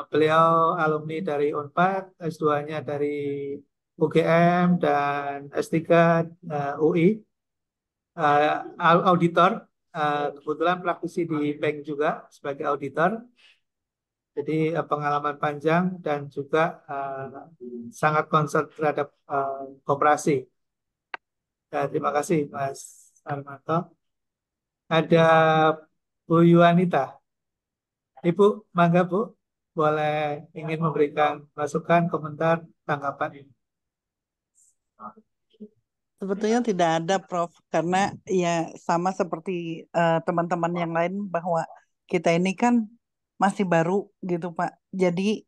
Beliau alumni dari UNPAD, S2-nya dari UGM dan S3 UI. Auditor, kebetulan praktisi di bank juga sebagai auditor. Jadi pengalaman panjang dan juga sangat concern terhadap koperasi. Terima kasih Mas Armanto. Ada Bu Yuanita. Ibu, mangga Bu, boleh ingin memberikan masukan, komentar, tanggapan ini. Sebetulnya tidak ada, Prof, karena ya sama seperti teman-teman yang lain bahwa kita ini kan masih baru gitu Pak. Jadi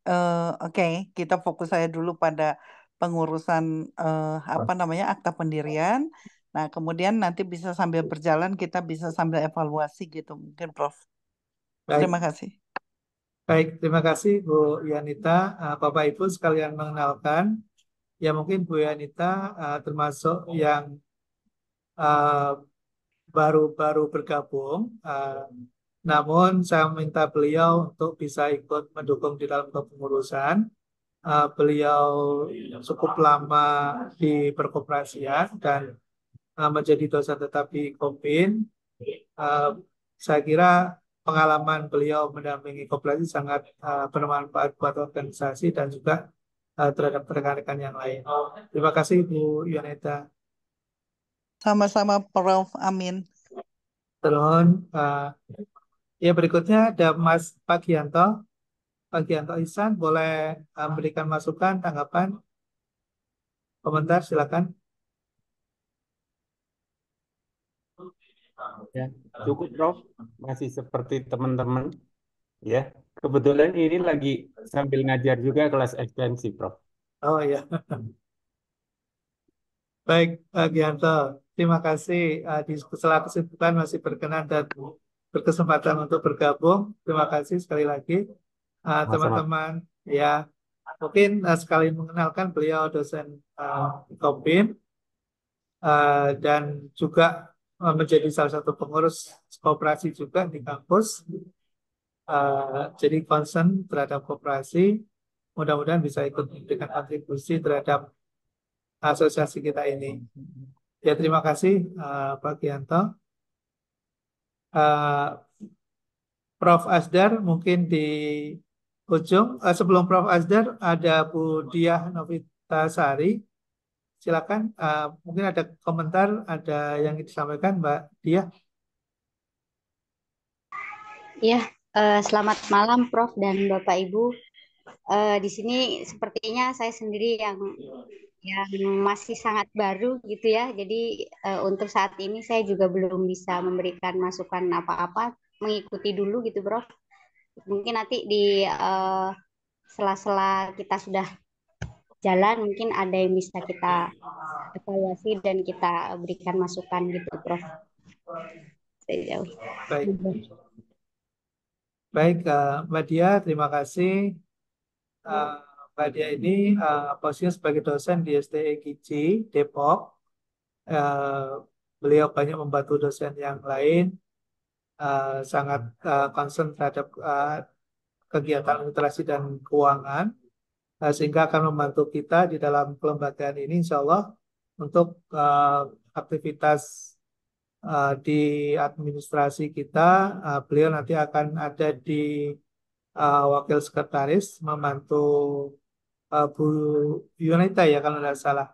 oke, kita fokus saya dulu pada pengurusan apa namanya akta pendirian. Nah, kemudian nanti bisa sambil berjalan kita bisa sambil evaluasi gitu mungkin Prof. Baik, Terima kasih. baik. Terima kasih Bu Yanita. Bapak Ibu sekalian mengenalkan, ya mungkin Bu Yanita termasuk yang uh, baru-baru bergabung. Namun saya minta beliau untuk bisa ikut mendukung di dalam kepengurusan. Beliau cukup lama di perkoperasian dan menjadi dosen tetap di Kopin. Saya kira pengalaman beliau mendampingi koperasi sangat bermanfaat buat organisasi dan juga terhadap rekan-rekan yang lain. Terima kasih Bu Yoneta. Sama-sama Prof. Amin. Terus ya berikutnya ada Mas Pagianto. Pagianto Ihsan boleh memberikan masukan, tanggapan, komentar, silakan. Ya, cukup Prof. Masih seperti teman-teman. Ya, kebetulan ini lagi sambil ngajar juga kelas ekstensi, Prof. Oh ya, baik Pak Gianto. Terima kasih di sela kesibukan masih berkenan dan berkesempatan untuk bergabung. Terima kasih sekali lagi Sama-sama. teman-teman. Ya, mungkin sekali mengenalkan beliau dosen Kopin dan juga menjadi salah satu pengurus koperasi juga di kampus. Jadi concern terhadap koperasi, mudah-mudahan bisa ikut memberikan kontribusi terhadap asosiasi kita ini. Ya, terima kasih Pak Gianto. Prof. Asdar mungkin di ujung. Sebelum Prof. Asdar ada Bu Diah Novitasari. Silakan, mungkin ada komentar, ada yang disampaikan Mbak Diah. Ya, selamat malam Prof dan Bapak Ibu. Di sini sepertinya saya sendiri yang masih sangat baru gitu ya. Jadi untuk saat ini saya juga belum bisa memberikan masukan apa-apa, mengikuti dulu gitu Prof. Mungkin nanti di sela-sela kita sudah jalan, mungkin ada yang bisa kita evaluasi dan kita berikan masukan gitu Prof. Sejauh. Baik. Baik, Mbak Dia, terima kasih. Mbak Dia ini posisinya sebagai dosen di STE Gizi Depok. Beliau banyak membantu dosen yang lain, sangat concern terhadap kegiatan literasi dan keuangan, sehingga akan membantu kita di dalam kelembagaan ini, insya Allah, untuk aktivitas di administrasi kita. Beliau nanti akan ada di wakil sekretaris membantu Bu Yunita ya kalau tidak salah.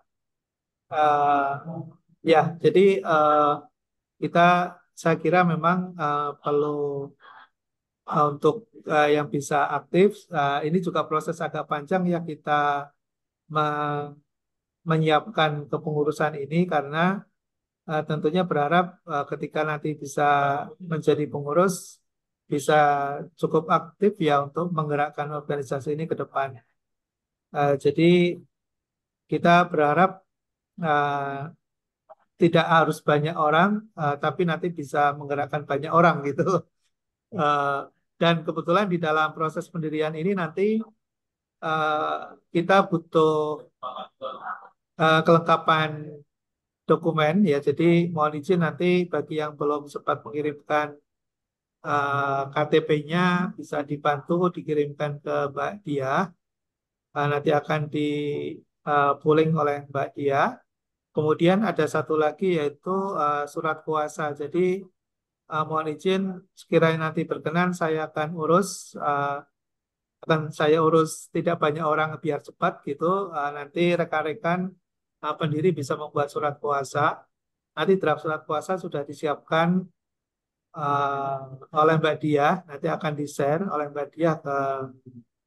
Ya, jadi kita saya kira memang perlu untuk yang bisa aktif. Ini juga proses agak panjang ya kita menyiapkan kepengurusan ini karena tentunya berharap ketika nanti bisa menjadi pengurus bisa cukup aktif ya untuk menggerakkan organisasi ini ke depan. Jadi kita berharap tidak harus banyak orang, tapi nanti bisa menggerakkan banyak orang gitu. Dan kebetulan di dalam proses pendirian ini nanti kita butuh kelengkapan dokumen ya. Jadi mohon izin nanti bagi yang belum sempat mengirimkan KTP-nya bisa dibantu dikirimkan ke Mbak Dia. Nanti akan di pooling oleh Mbak Dia. Kemudian ada satu lagi yaitu surat kuasa. Jadi mohon izin sekiranya nanti berkenan saya akan urus tidak banyak orang biar cepat gitu. Nanti rekan-rekan pendiri bisa membuat surat kuasa. Nanti draft surat kuasa sudah disiapkan oleh Mbak Dia, nanti akan di-share oleh Mbak Dia ke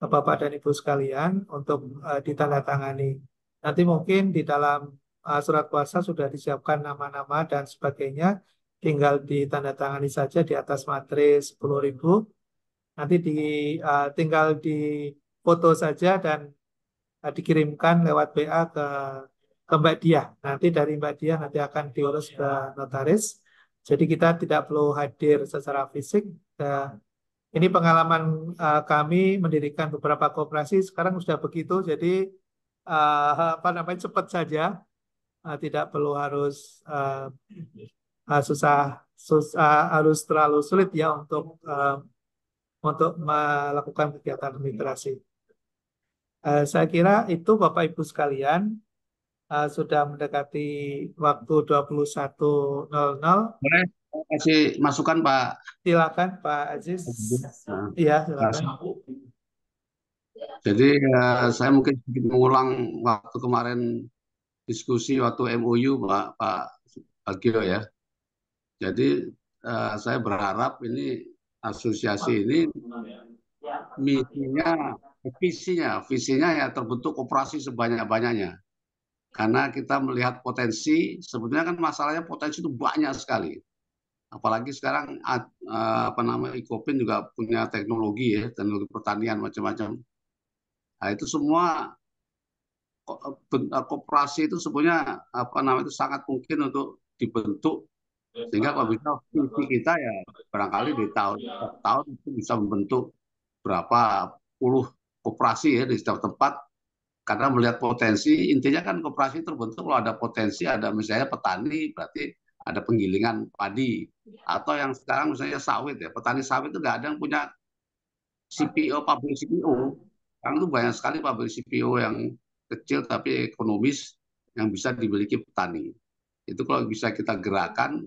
Bapak dan Ibu sekalian untuk ditandatangani. Nanti mungkin di dalam surat kuasa sudah disiapkan nama-nama dan sebagainya, tinggal ditandatangani saja di atas materi 10.000. Nanti tinggal di foto saja dan dikirimkan lewat WA ke Mbak Diah. Nanti dari Mbak Diah nanti akan diurus ke notaris. Jadi kita tidak perlu hadir secara fisik. Ini pengalaman kami mendirikan beberapa koperasi. Sekarang sudah begitu. Jadi apa namanya cepat saja. Tidak perlu harus susah harus terlalu sulit ya untuk melakukan kegiatan literasi. Saya kira itu Bapak Ibu sekalian sudah mendekati waktu 21.00. Boleh saya kasih masukan Pak. Silakan Pak Aziz. Nah, Iya, silakan. jadi saya mungkin sedikit mengulang waktu kemarin diskusi waktu MOU Pak Bagio ya. Jadi saya berharap ini asosiasi ini visinya ya terbentuk koperasi sebanyak-banyaknya. Karena kita melihat potensi, sebenarnya kan masalahnya potensi itu banyak sekali. Apalagi sekarang apa namanya Ecopin juga punya teknologi ya, teknologi pertanian macam-macam. Nah, itu semua koperasi itu sebenarnya apa namanya itu sangat mungkin untuk dibentuk sehingga kalau bisa visi kita ya barangkali di tahun itu bisa membentuk berapa puluh koperasi ya di setiap tempat karena melihat potensi intinya kan koperasi terbentuk kalau ada potensi ada misalnya petani berarti ada penggilingan padi atau yang sekarang misalnya sawit ya petani sawit itu nggak ada yang punya CPO pabrik CPO sekarang itu banyak sekali pabrik CPO yang kecil tapi ekonomis yang bisa dimiliki petani itu kalau bisa kita gerakan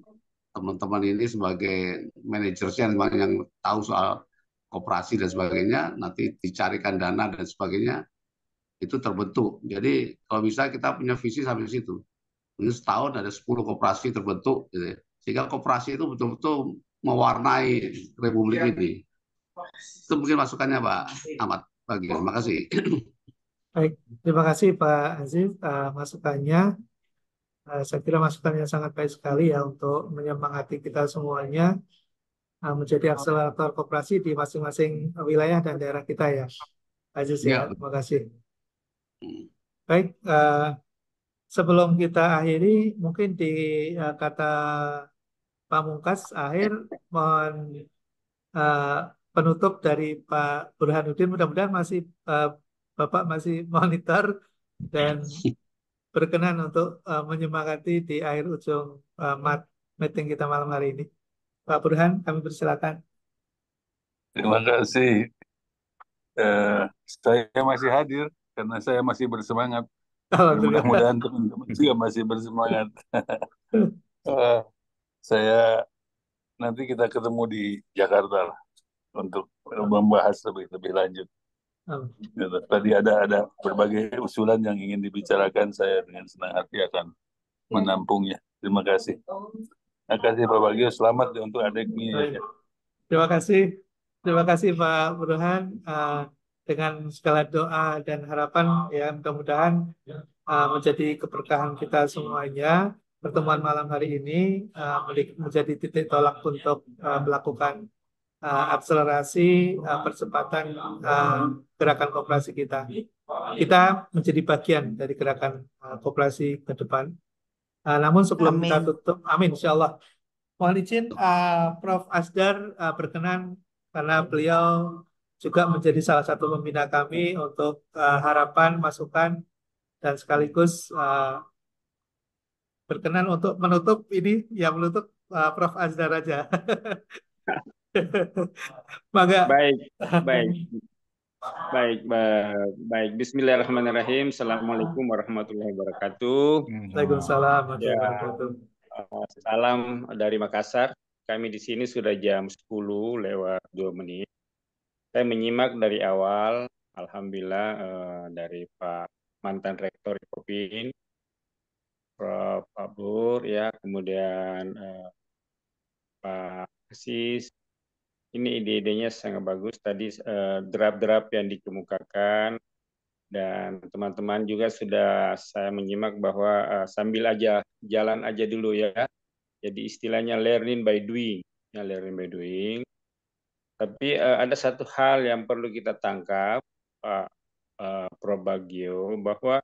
teman-teman ini sebagai manajer yang tahu soal koperasi dan sebagainya nanti dicarikan dana dan sebagainya itu terbentuk. Jadi kalau bisa kita punya visi sampai situ. Ini setahun ada 10 koperasi terbentuk, gitu ya. Sehingga koperasi itu betul-betul mewarnai Republik ini. Itu mungkin masukannya Pak Ahmad. Terima kasih. Baik, terima kasih Pak Aziz masukannya. Saya kira masukannya sangat baik sekali ya untuk menyemangati kita semuanya menjadi akselerator koperasi di masing-masing wilayah dan daerah kita ya. Aziz ya, terima kasih. Baik, sebelum kita akhiri, mungkin di kata pamungkas akhir, mohon penutup dari Pak Burhanuddin. Mudah-mudahan Bapak masih monitor dan berkenan untuk menyemangati di akhir ujung meeting kita malam hari ini. Pak Burhan, kami persilakan. Terima kasih. Saya masih hadir karena saya masih bersemangat. Mudah-mudahan teman-teman juga masih bersemangat. Saya nanti kita ketemu di Jakarta lah untuk membahas lebih lanjut. Tadi ada berbagai usulan yang ingin dibicarakan, saya dengan senang hati akan menampungnya. Terima kasih. Terima kasih Pak Bagio, selamat untuk adiknya. Ya. Terima kasih Pak Burhan. Dengan segala doa dan harapan ya mudah-mudahan menjadi keberkahan kita semuanya. Pertemuan malam hari ini menjadi titik tolak untuk melakukan akselerasi percepatan gerakan koperasi kita. Kita menjadi bagian dari gerakan koperasi ke depan. Namun sebelum kita tutup, amin insya Allah. Mohon izin Prof. Asdar berkenan karena beliau juga menjadi salah satu pembina kami untuk harapan, masukan, dan sekaligus berkenan untuk menutup ini, ya menutup Prof. Asdar aja. Baik. Bismillahirrahmanirrahim. Assalamualaikum warahmatullahi wabarakatuh. Waalaikumsalam warahmatullahi wabarakatuh. Salam dari Makassar. Kami di sini sudah jam 10 lewat 2 menit. Saya menyimak dari awal, alhamdulillah dari Pak mantan Rektor Ecopin, Prof. Abur, ya, kemudian Pak Aziz. Ini ide-idenya sangat bagus. Tadi draft-draft yang dikemukakan dan teman-teman juga sudah saya menyimak bahwa sambil aja jalan aja dulu ya. Jadi istilahnya learning by doing, ya learning by doing. Tapi ada satu hal yang perlu kita tangkap, Pak Prof. Bagio, bahwa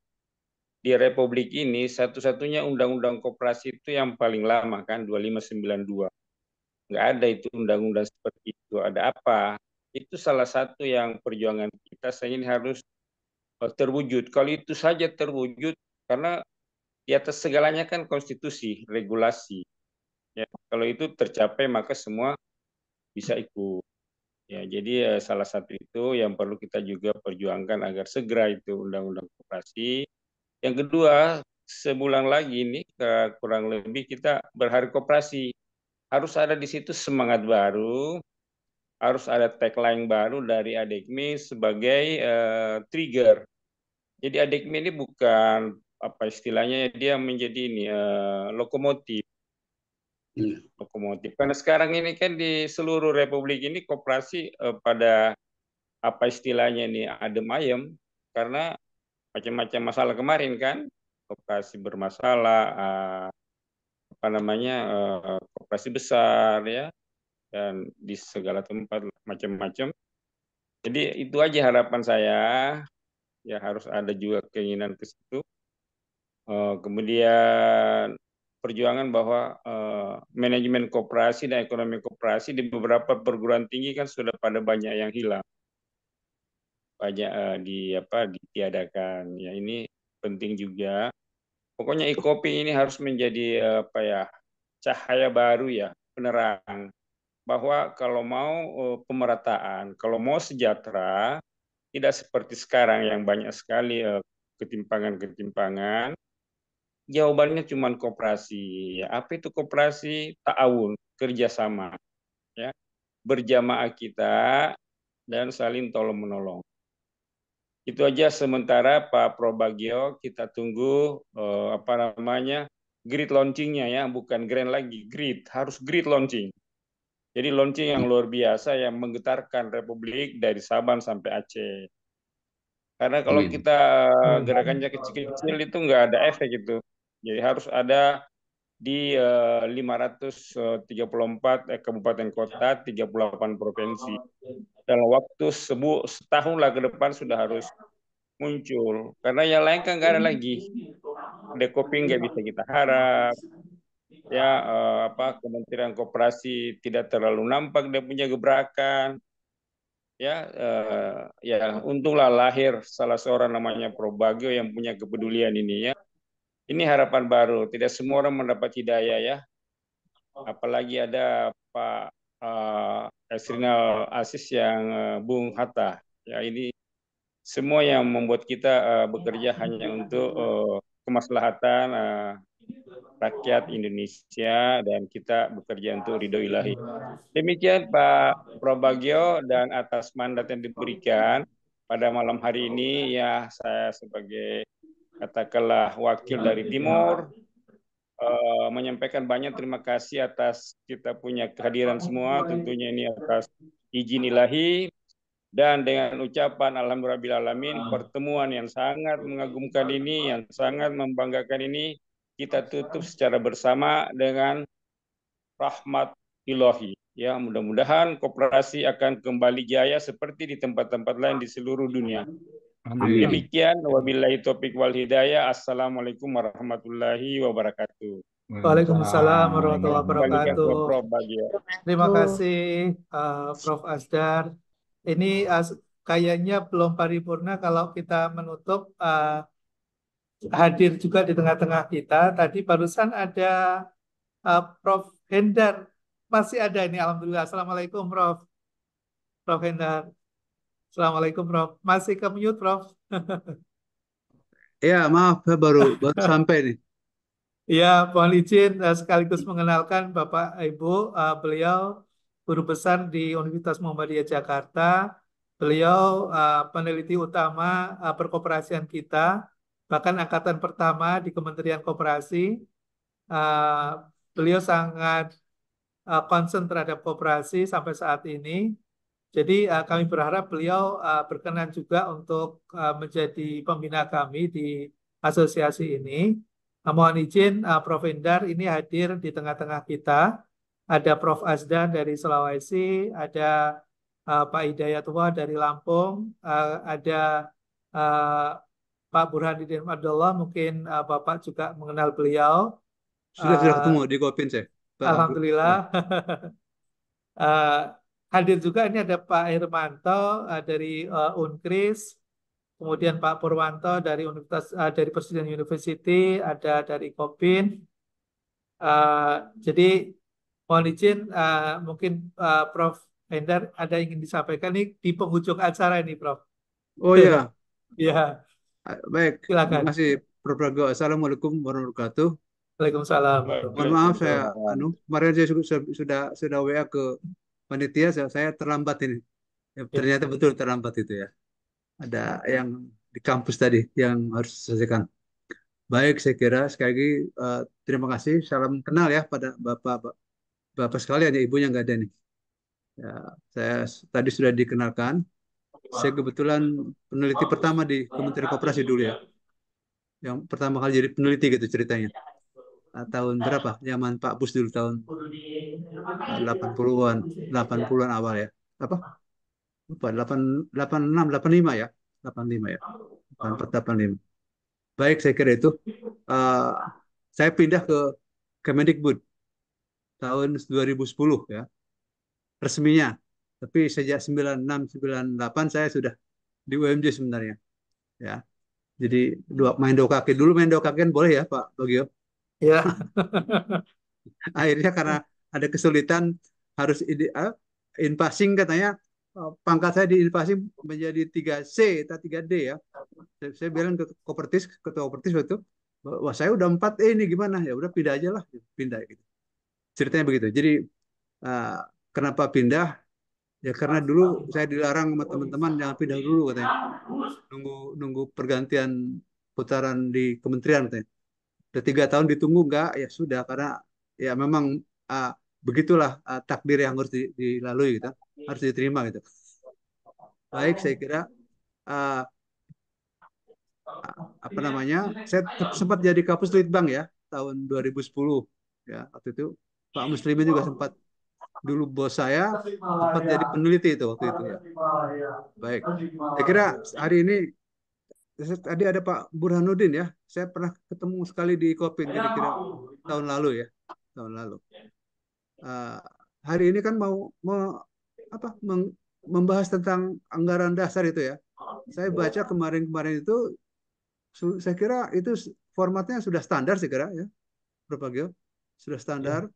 di Republik ini satu-satunya undang-undang koperasi itu yang paling lama kan, 2592. Nggak ada itu undang-undang seperti itu. Ada apa? Itu salah satu yang perjuangan kita saya ini harus terwujud. Kalau itu saja terwujud, karena di atas segalanya kan konstitusi, regulasi. Ya, kalau itu tercapai maka semua bisa ikut. Ya, jadi salah satu itu yang perlu kita juga perjuangkan agar segera itu undang-undang koperasi. Yang kedua, sebulan lagi ini kurang lebih kita berhari koperasi. Harus ada di situ semangat baru, harus ada tagline baru dari ADEKMI sebagai trigger. Jadi ADEKMI ini bukan apa istilahnya, dia menjadi ini lokomotif. Lokomotif. Karena sekarang ini kan di seluruh Republik ini koperasi pada apa istilahnya ini adem ayem, karena macam-macam masalah kemarin kan, koperasi bermasalah, apa namanya koperasi besar ya, dan di segala tempat macam-macam. Jadi itu aja harapan saya, ya harus ada juga keinginan ke situ. Kemudian perjuangan bahwa manajemen koperasi dan ekonomi koperasi di beberapa perguruan tinggi kan sudah pada banyak yang hilang, banyak ditiadakan. Ya ini penting juga. Pokoknya e-kopi ini harus menjadi apa ya, cahaya baru ya, penerang, bahwa kalau mau pemerataan, kalau mau sejahtera, tidak seperti sekarang yang banyak sekali ketimpangan-ketimpangan. Jawabannya cuma koperasi. Ya, apa itu koperasi? Ta'awun, kerjasama, ya, berjamaah kita dan saling tolong menolong. Itu aja sementara Pak Prof. Bagio, kita tunggu apa namanya grid launchingnya ya, bukan grand lagi, grid, harus grid launching. Jadi launching yang luar biasa yang menggetarkan Republik dari Sabang sampai Aceh. Karena kalau kita gerakannya kecil-kecil itu nggak ada efek itu. Jadi harus ada di 534 kabupaten kota, 38 provinsi. Dalam waktu setahun lah ke depan sudah harus muncul. Karena yang lain kan nggak ada lagi. Dekopi nggak bisa kita harap. Ya, Kementerian Koperasi tidak terlalu nampak dia punya gebrakan. Ya, ya untunglah lahir salah seorang namanya Prof. Bagio yang punya kepedulian ini ya. Ini harapan baru. Tidak semua orang mendapat hidayah ya. Apalagi ada Pak Esrinal Asis yang Bung Hatta. Ya ini semua yang membuat kita bekerja hanya untuk kemaslahatan rakyat Indonesia dan kita bekerja untuk ridho ilahi. Demikian Pak Prof. Bagio, dan atas mandat yang diberikan pada malam hari ini ya saya sebagai katakanlah wakil dari Timur menyampaikan banyak terima kasih atas kita punya kehadiran semua, tentunya ini atas izin ilahi, dan dengan ucapan alhamdulillahirrahmanirrahim, pertemuan yang sangat mengagumkan ini, yang sangat membanggakan ini, kita tutup secara bersama dengan rahmat ilahi. Ya, mudah-mudahan koperasi akan kembali jaya seperti di tempat-tempat lain di seluruh dunia. Demikian, wabillahi taufiq wal hidayah. Assalamualaikum warahmatullahi wabarakatuh. Waalaikumsalam warahmatullahi Kembalikan ke wabarakatuh. Prof. Bagio. Terima kasih Prof. Asdar. Ini kayaknya belum paripurna kalau kita menutup hadir juga di tengah-tengah kita. Tadi barusan ada Prof. Hendar. Masih ada ini, alhamdulillah. Assalamualaikum Prof. Prof. Hendar. Assalamualaikum Prof. Masih ke mute Prof. Ya, maaf, saya baru sampai nih. Ya, mohon izin sekaligus mengenalkan Bapak Ibu, beliau guru besar di Universitas Muhammadiyah Jakarta. Beliau peneliti utama perkoperasian kita, bahkan angkatan pertama di Kementerian Koperasi. Beliau sangat concern terhadap koperasi sampai saat ini. Jadi kami berharap beliau berkenan juga untuk menjadi pembina kami di asosiasi ini. Mohon izin Prof. Hendar ini hadir di tengah-tengah kita. Ada Prof. Asdan dari Sulawesi, ada Pak Hidayatullah dari Lampung, ada uh, Pak Burhanuddin Abdullah, mungkin Bapak juga mengenal beliau. Sudah Uh, ketemu di Kopin saya, Pak Alhamdulillah. Uh, hadir juga ini ada Pak Hermanto dari Unkris, kemudian Pak Purwanto dari dari Presiden University, ada dari Kopin. Jadi mohon izin, mungkin Prof. Endar ada yang ingin disampaikan nih di penghujung acara ini, Prof. Oh ya, Ya, baik. Terima silakan. kasih, Prof. Rago. Assalamualaikum warahmatullahi wabarakatuh. Waalaikumsalam. Mohon maaf saya kemarin saya sudah WA ke panitia, saya terlambat ini. Ya, ternyata betul terlambat itu ya. Ada yang di kampus tadi yang harus diselesaikan. Baik, saya kira sekali lagi terima kasih. Salam kenal ya pada bapak sekalian ya, ibunya nggak ada nih. Ya, saya tadi sudah dikenalkan. Saya kebetulan peneliti pertama di Kementerian Koperasi dulu ya. Yang pertama kali jadi peneliti gitu ceritanya. Tahun berapa? Zaman Pak Bus dulu tahun 80-an, 80-an awal ya. Apa? Lupa, 86, 85 ya. 85 ya. 84, 85. Baik, saya kira itu. Saya pindah ke Kemendikbud tahun 2010 ya. Resminya. Tapi sejak 96, 98 saya sudah di UMJ sebenarnya. Ya. Jadi main dua kaki. Dulu main dua kaki kan boleh ya Pak Bagio? Ya. Akhirnya karena ada kesulitan harus in passing katanya, pangkat saya di in passing menjadi 3C atau 3D ya. Saya bilang ke ketua Kopertis waktu, wah saya udah 4E ini gimana? Ya udah pindah aja lah, pindah gitu. Ceritanya begitu. Jadi kenapa pindah? Ya karena dulu saya dilarang sama teman-teman jangan pindah dulu katanya. Nunggu pergantian putaran di kementerian katanya. Udah 3 tahun ditunggu enggak? Ya sudah, karena ya memang begitulah takdir yang harus dilalui gitu, harus diterima gitu. Baik, saya kira apa namanya? Saya sempat jadi Kapus Litbang ya tahun 2010 ya. Waktu itu Pak Muslimin juga sempat, dulu bos saya sempat jadi peneliti itu waktu itu ya. Baik, saya kira hari ini tadi ada Pak Burhanuddin ya. Saya pernah ketemu sekali di Kopin kira-kira tahun lalu ya. Tahun lalu. Hari ini kan mau membahas tentang anggaran dasar itu ya. Saya baca kemarin-kemarin itu, saya kira itu formatnya sudah standar saya kira ya, Prof. Bagio. Sudah standar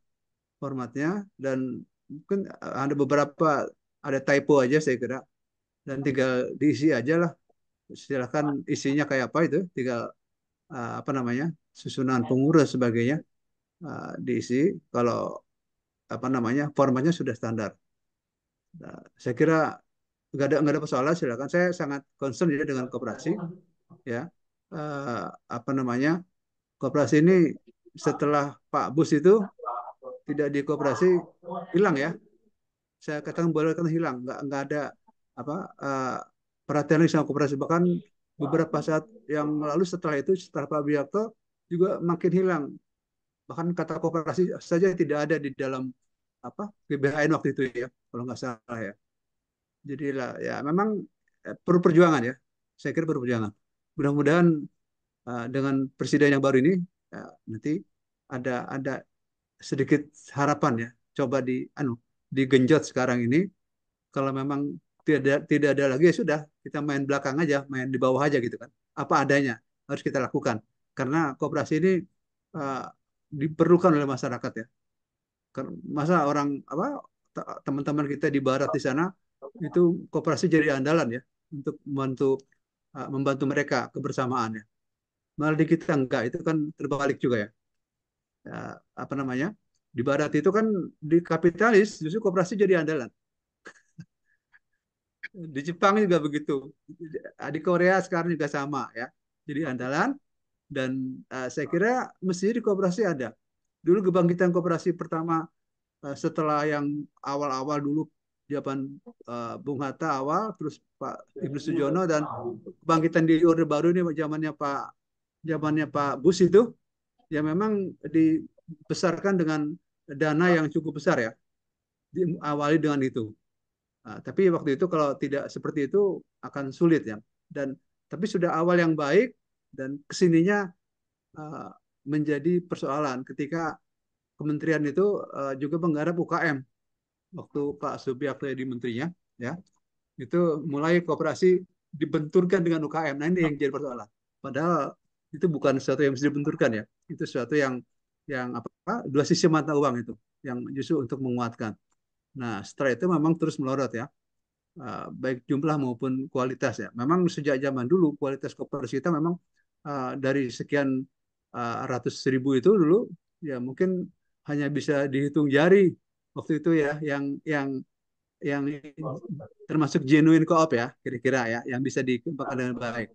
formatnya, dan mungkin ada beberapa ada typo aja saya kira, dan tinggal diisi aja lah. Silakan isinya kayak apa itu, tinggal apa namanya, susunan pengurus sebagainya diisi. Kalau apa namanya, formatnya sudah standar. Nah, saya kira nggak ada persoalan, silakan. Saya sangat concern ya dengan koperasi ya. Apa namanya, koperasi ini setelah Pak Bus itu tidak di koperasi, hilang ya. Saya katakan boleh kan hilang, nggak ada apa perhatian sama koperasi. Bahkan beberapa saat yang lalu setelah itu, setelah Pak Wiakto juga makin hilang. Bahkan kata koperasi saja tidak ada di dalam apa GBHN waktu itu ya, kalau nggak salah ya. Jadi lah ya memang perlu perjuangan ya. Saya kira perlu perjuangan. Mudah-mudahan dengan presiden yang baru ini nanti ada sedikit harapan ya. Coba digenjot sekarang ini. Kalau memang tidak ada lagi ya sudah, kita main belakang aja, main di bawah aja gitu kan. Apa adanya harus kita lakukan. Karena koperasi ini diperlukan oleh masyarakat ya. Masa orang apa teman-teman kita di barat di sana itu koperasi jadi andalan ya untuk membantu mereka kebersamaannya. Malah di kita enggak, itu kan terbalik juga ya. Apa namanya, di barat itu kan di kapitalis justru koperasi jadi andalan. Di Jepang juga begitu, di Korea sekarang juga sama ya, jadi andalan. Dan saya kira mesti di koperasi ada. Dulu kebangkitan koperasi pertama setelah yang awal-awal dulu zaman Bung Hatta awal, terus Pak Ibnu Sujono, dan kebangkitan di Orde Baru ini zamannya Pak Bus itu ya memang dibesarkan dengan dana yang cukup besar ya, diawali dengan itu. Tapi waktu itu kalau tidak seperti itu akan sulit ya. Dan tapi sudah awal yang baik dan kesininya uh, menjadi persoalan ketika kementerian itu juga menggarap UKM waktu Pak Subiakto jadi menterinya, ya itu mulai kooperasi dibenturkan dengan UKM. Nah ini yang jadi persoalan. Padahal itu bukan sesuatu yang bisa dibenturkan ya. Itu sesuatu yang apa? Dua sisi mata uang itu yang justru untuk menguatkan. Nah setelah itu memang terus melorot ya. Baik jumlah maupun kualitas ya. Memang sejak zaman dulu kualitas koperasi kita memang dari sekian ratus ribu itu dulu ya mungkin hanya bisa dihitung jari waktu itu ya yang termasuk genuine co-op ya kira-kira ya yang bisa dikembangkan dengan baik.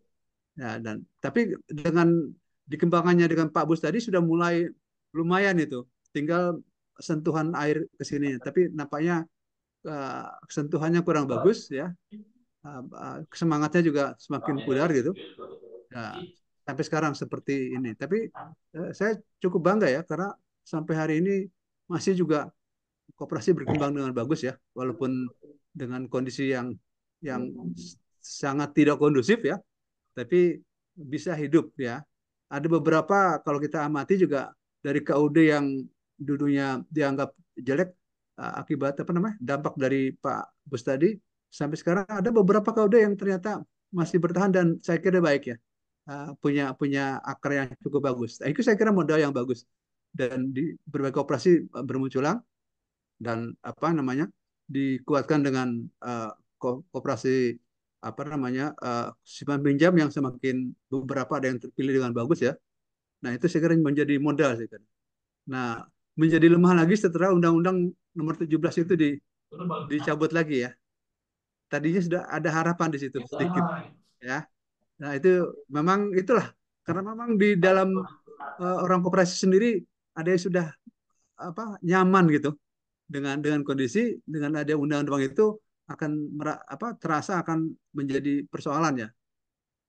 Ya, dan tapi dengan dikembangkannya dengan Pak Bus tadi sudah mulai lumayan itu. Tinggal sentuhan air ke sini. Tapi nampaknya sentuhannya kurang bagus ya. Semangatnya juga semakin pudar gitu. Ya, sampai sekarang seperti ini. Tapi saya cukup bangga ya karena sampai hari ini masih juga koperasi berkembang dengan bagus ya, walaupun dengan kondisi yang sangat tidak kondusif ya, tapi bisa hidup ya. Ada beberapa kalau kita amati juga dari KUD yang dulunya dianggap jelek akibat apa namanya dampak dari Pak Bus tadi sampai sekarang ada beberapa KUD yang ternyata masih bertahan dan saya kira baik ya. Punya akar yang cukup bagus. Nah, itu saya kira modal yang bagus dan di berbagai operasi bermunculan dan apa namanya dikuatkan dengan koperasi apa namanya simpan pinjam yang semakin beberapa ada yang terpilih dengan bagus ya. Nah itu saya kira menjadi modal saya kira. Nah menjadi lemah lagi setelah Undang-Undang Nomor 17 itu dicabut lagi ya. Tadinya sudah ada harapan di situ sedikit ya. Nah itu memang itulah karena memang di dalam orang koperasi sendiri ada yang sudah apa nyaman gitu dengan kondisi dengan ada undang-undang itu akan terasa akan menjadi persoalan ya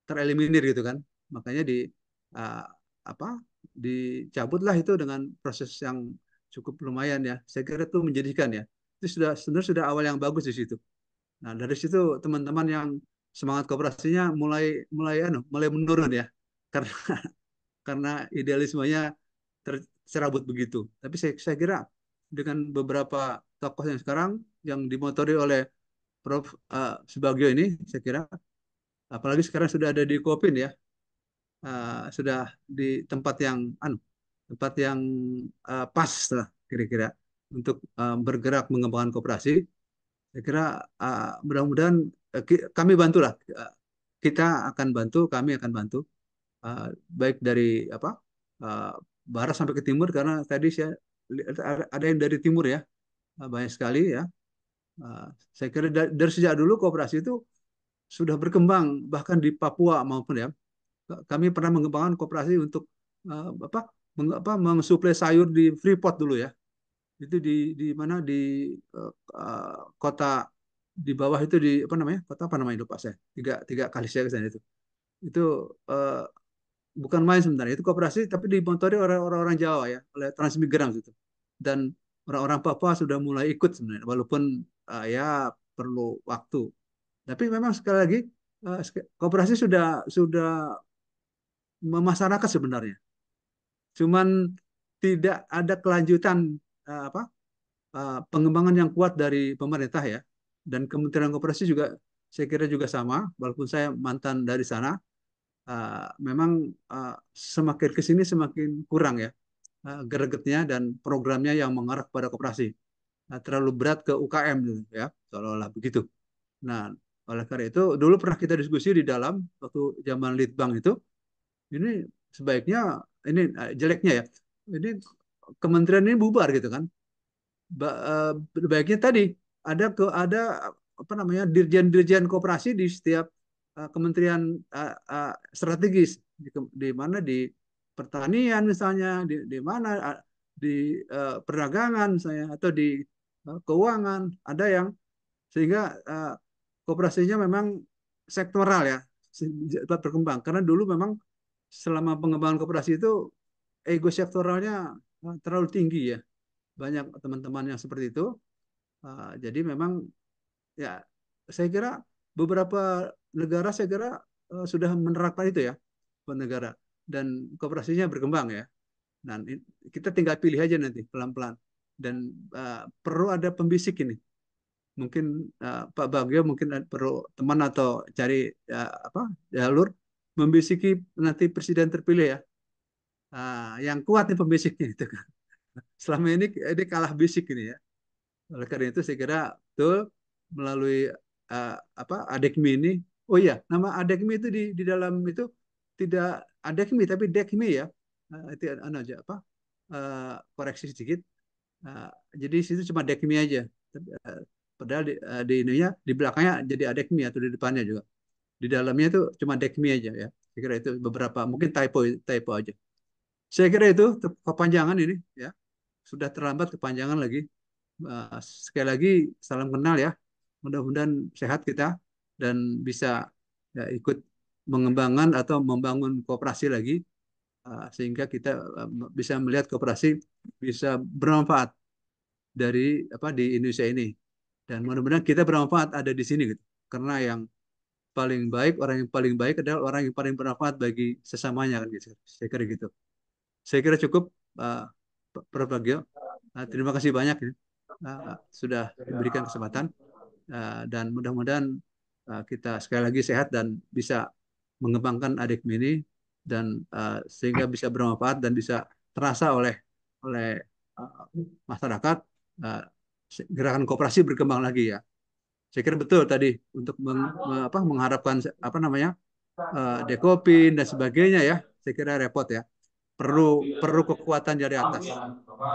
tereliminir gitu kan makanya uh, dicabutlah itu dengan proses yang cukup lumayan ya saya kira itu menjadikan ya itu sebenarnya sudah awal yang bagus di situ. Nah dari situ teman-teman yang semangat kooperasinya mulai menurun ya karena karena idealismenya tercerabut begitu. Tapi saya kira dengan beberapa tokoh yang sekarang yang dimotori oleh Prof. Subagio ini, saya kira apalagi sekarang sudah ada di Kopin ya, sudah di tempat yang pas lah kira-kira untuk bergerak mengembangkan koperasi. Saya kira mudah-mudahan kami bantulah, kita akan bantu, kami akan bantu baik dari barat sampai ke timur karena tadi saya ada yang dari timur ya banyak sekali ya. Saya kira dari sejak dulu koperasi itu sudah berkembang bahkan di Papua maupun ya kami pernah mengembangkan koperasi untuk mensuplai sayur di Freeport dulu ya itu di mana di kota di bawah itu di apa namanya kota apa namanya lupa saya tiga kali saya ke sana itu bukan main sebenarnya itu koperasi tapi dimotori oleh orang-orang Jawa ya oleh transmigran gitu dan orang-orang Papua sudah mulai ikut sebenarnya walaupun ya perlu waktu tapi memang sekali lagi koperasi sudah memasyarakat sebenarnya cuman tidak ada kelanjutan pengembangan yang kuat dari pemerintah ya dan Kementerian Koperasi juga saya kira juga sama walaupun saya mantan dari sana memang semakin ke sini semakin kurang ya gregetnya dan programnya yang mengarah kepada koperasi terlalu berat ke UKM gitu, ya seolah-olah begitu. Nah oleh karena itu dulu pernah kita diskusi di dalam waktu zaman Litbang itu ini sebaiknya ini jeleknya ya ini kementerian ini bubar gitu kan baiknya tadi ada apa namanya dirjen-dirjen koperasi di setiap kementerian strategis di mana di pertanian misalnya di mana di perdagangan misalnya atau di keuangan ada yang sehingga koperasinya memang sektoral ya berkembang karena dulu memang selama pengembangan koperasi itu ego sektoralnya terlalu tinggi ya banyak teman-teman yang seperti itu jadi memang ya saya kira beberapa negara saya kira sudah menerapkan itu ya, negara, dan kooperasinya berkembang ya. Dan kita tinggal pilih aja nanti pelan-pelan. Dan perlu ada pembisik ini. Mungkin Pak Bagio mungkin perlu teman atau cari jalur membisiki nanti presiden terpilih ya. Yang kuat nih pembisiknya itu kan. Selama ini kalah bisik ini ya. Oleh karena itu saya kira betul melalui ADEKMI ini. Oh iya, nama ADEKMI itu di dalam itu tidak ADEKMI tapi DEKMI ya. Itu aja koreksi sedikit. Jadi situ cuma DEKMI aja. Padahal di ininya di belakangnya jadi ADEKMI atau di depannya juga. Di dalamnya itu cuma DEKMI aja ya. Saya kira itu beberapa mungkin typo aja. Saya kira itu kepanjangan ini ya. Sudah terlambat kepanjangan lagi. Sekali lagi salam kenal ya. Mudah-mudahan sehat kita dan bisa ya, ikut mengembangkan atau membangun kooperasi lagi sehingga kita bisa melihat kooperasi bisa bermanfaat dari di Indonesia ini. Dan mudah-mudahan kita bermanfaat ada di sini gitu. Karena yang paling baik, orang yang paling baik adalah orang yang paling bermanfaat bagi sesamanya kan gitu. Saya kira gitu. Saya kira cukup Prof. Bagio. Terima kasih banyak ya. Sudah diberikan kesempatan dan mudah-mudahan kita sekali lagi sehat dan bisa mengembangkan ADEKMI ini dan sehingga bisa bermanfaat dan bisa terasa oleh masyarakat, gerakan koperasi berkembang lagi ya. Saya kira betul tadi untuk mengharapkan dekopin dan sebagainya ya. Saya kira repot ya. Perlu kekuatan dari atas.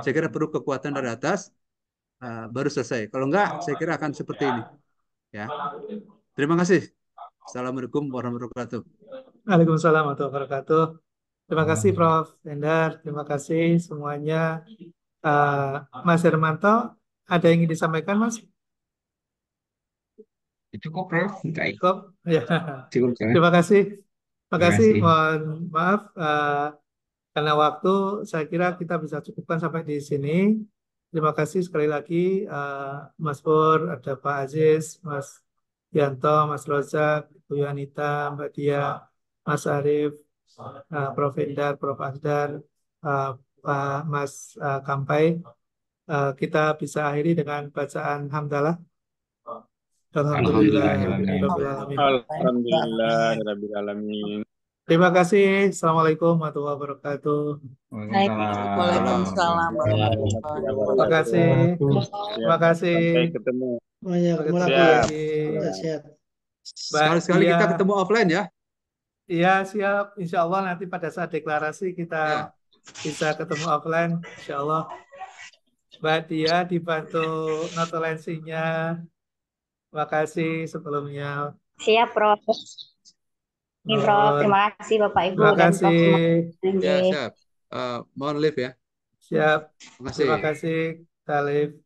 Saya kira perlu kekuatan dari atas baru selesai. Kalau enggak, saya kira akan seperti ini. Ya. Terima kasih. Assalamualaikum warahmatullahi wabarakatuh. Waalaikumsalam warahmatullahi wabarakatuh. Terima kasih Prof. Endar. Terima kasih semuanya. Mas Hermanto, ada yang ingin disampaikan Mas? Cukup, Prof. Cukup. Ya. Cukup, Terima kasih. Terima kasih. kasih. Mohon maaf karena waktu saya kira kita bisa cukupkan sampai di sini. Terima kasih sekali lagi Mas Pur, ada Pak Aziz, Mas Yanto, Mas Rozak, Bu Yanita, Mbak Dia, Mas Arief, Prof. Endar, Prof. Asdar, Pak Mas Kampai. Kita bisa akhiri dengan bacaan hamdalah. Alhamdulillahirrahmanirrahim. Alhamdulillahirrahmanirrahim. Terima kasih. Assalamualaikum warahmatullahi wabarakatuh. Waalaikumsalam warahmatullahi Terima kasih. Terima kasih. Sampai ketemu. Ketemu lagi ya. Siap. Sekali-sekali kita ketemu offline ya. Iya siap. Insya Allah nanti pada saat deklarasi kita bisa ketemu offline. Insya Allah. Mbak Dia dibantu notulensinya. Terima kasih sebelumnya. Siap, Prof. Ini Prof, terima kasih Bapak Ibu Terima dan Prof kasih. semua. Ya, siap. Mohon live ya. Siap. Terima kasih. Terima kasih, Talif.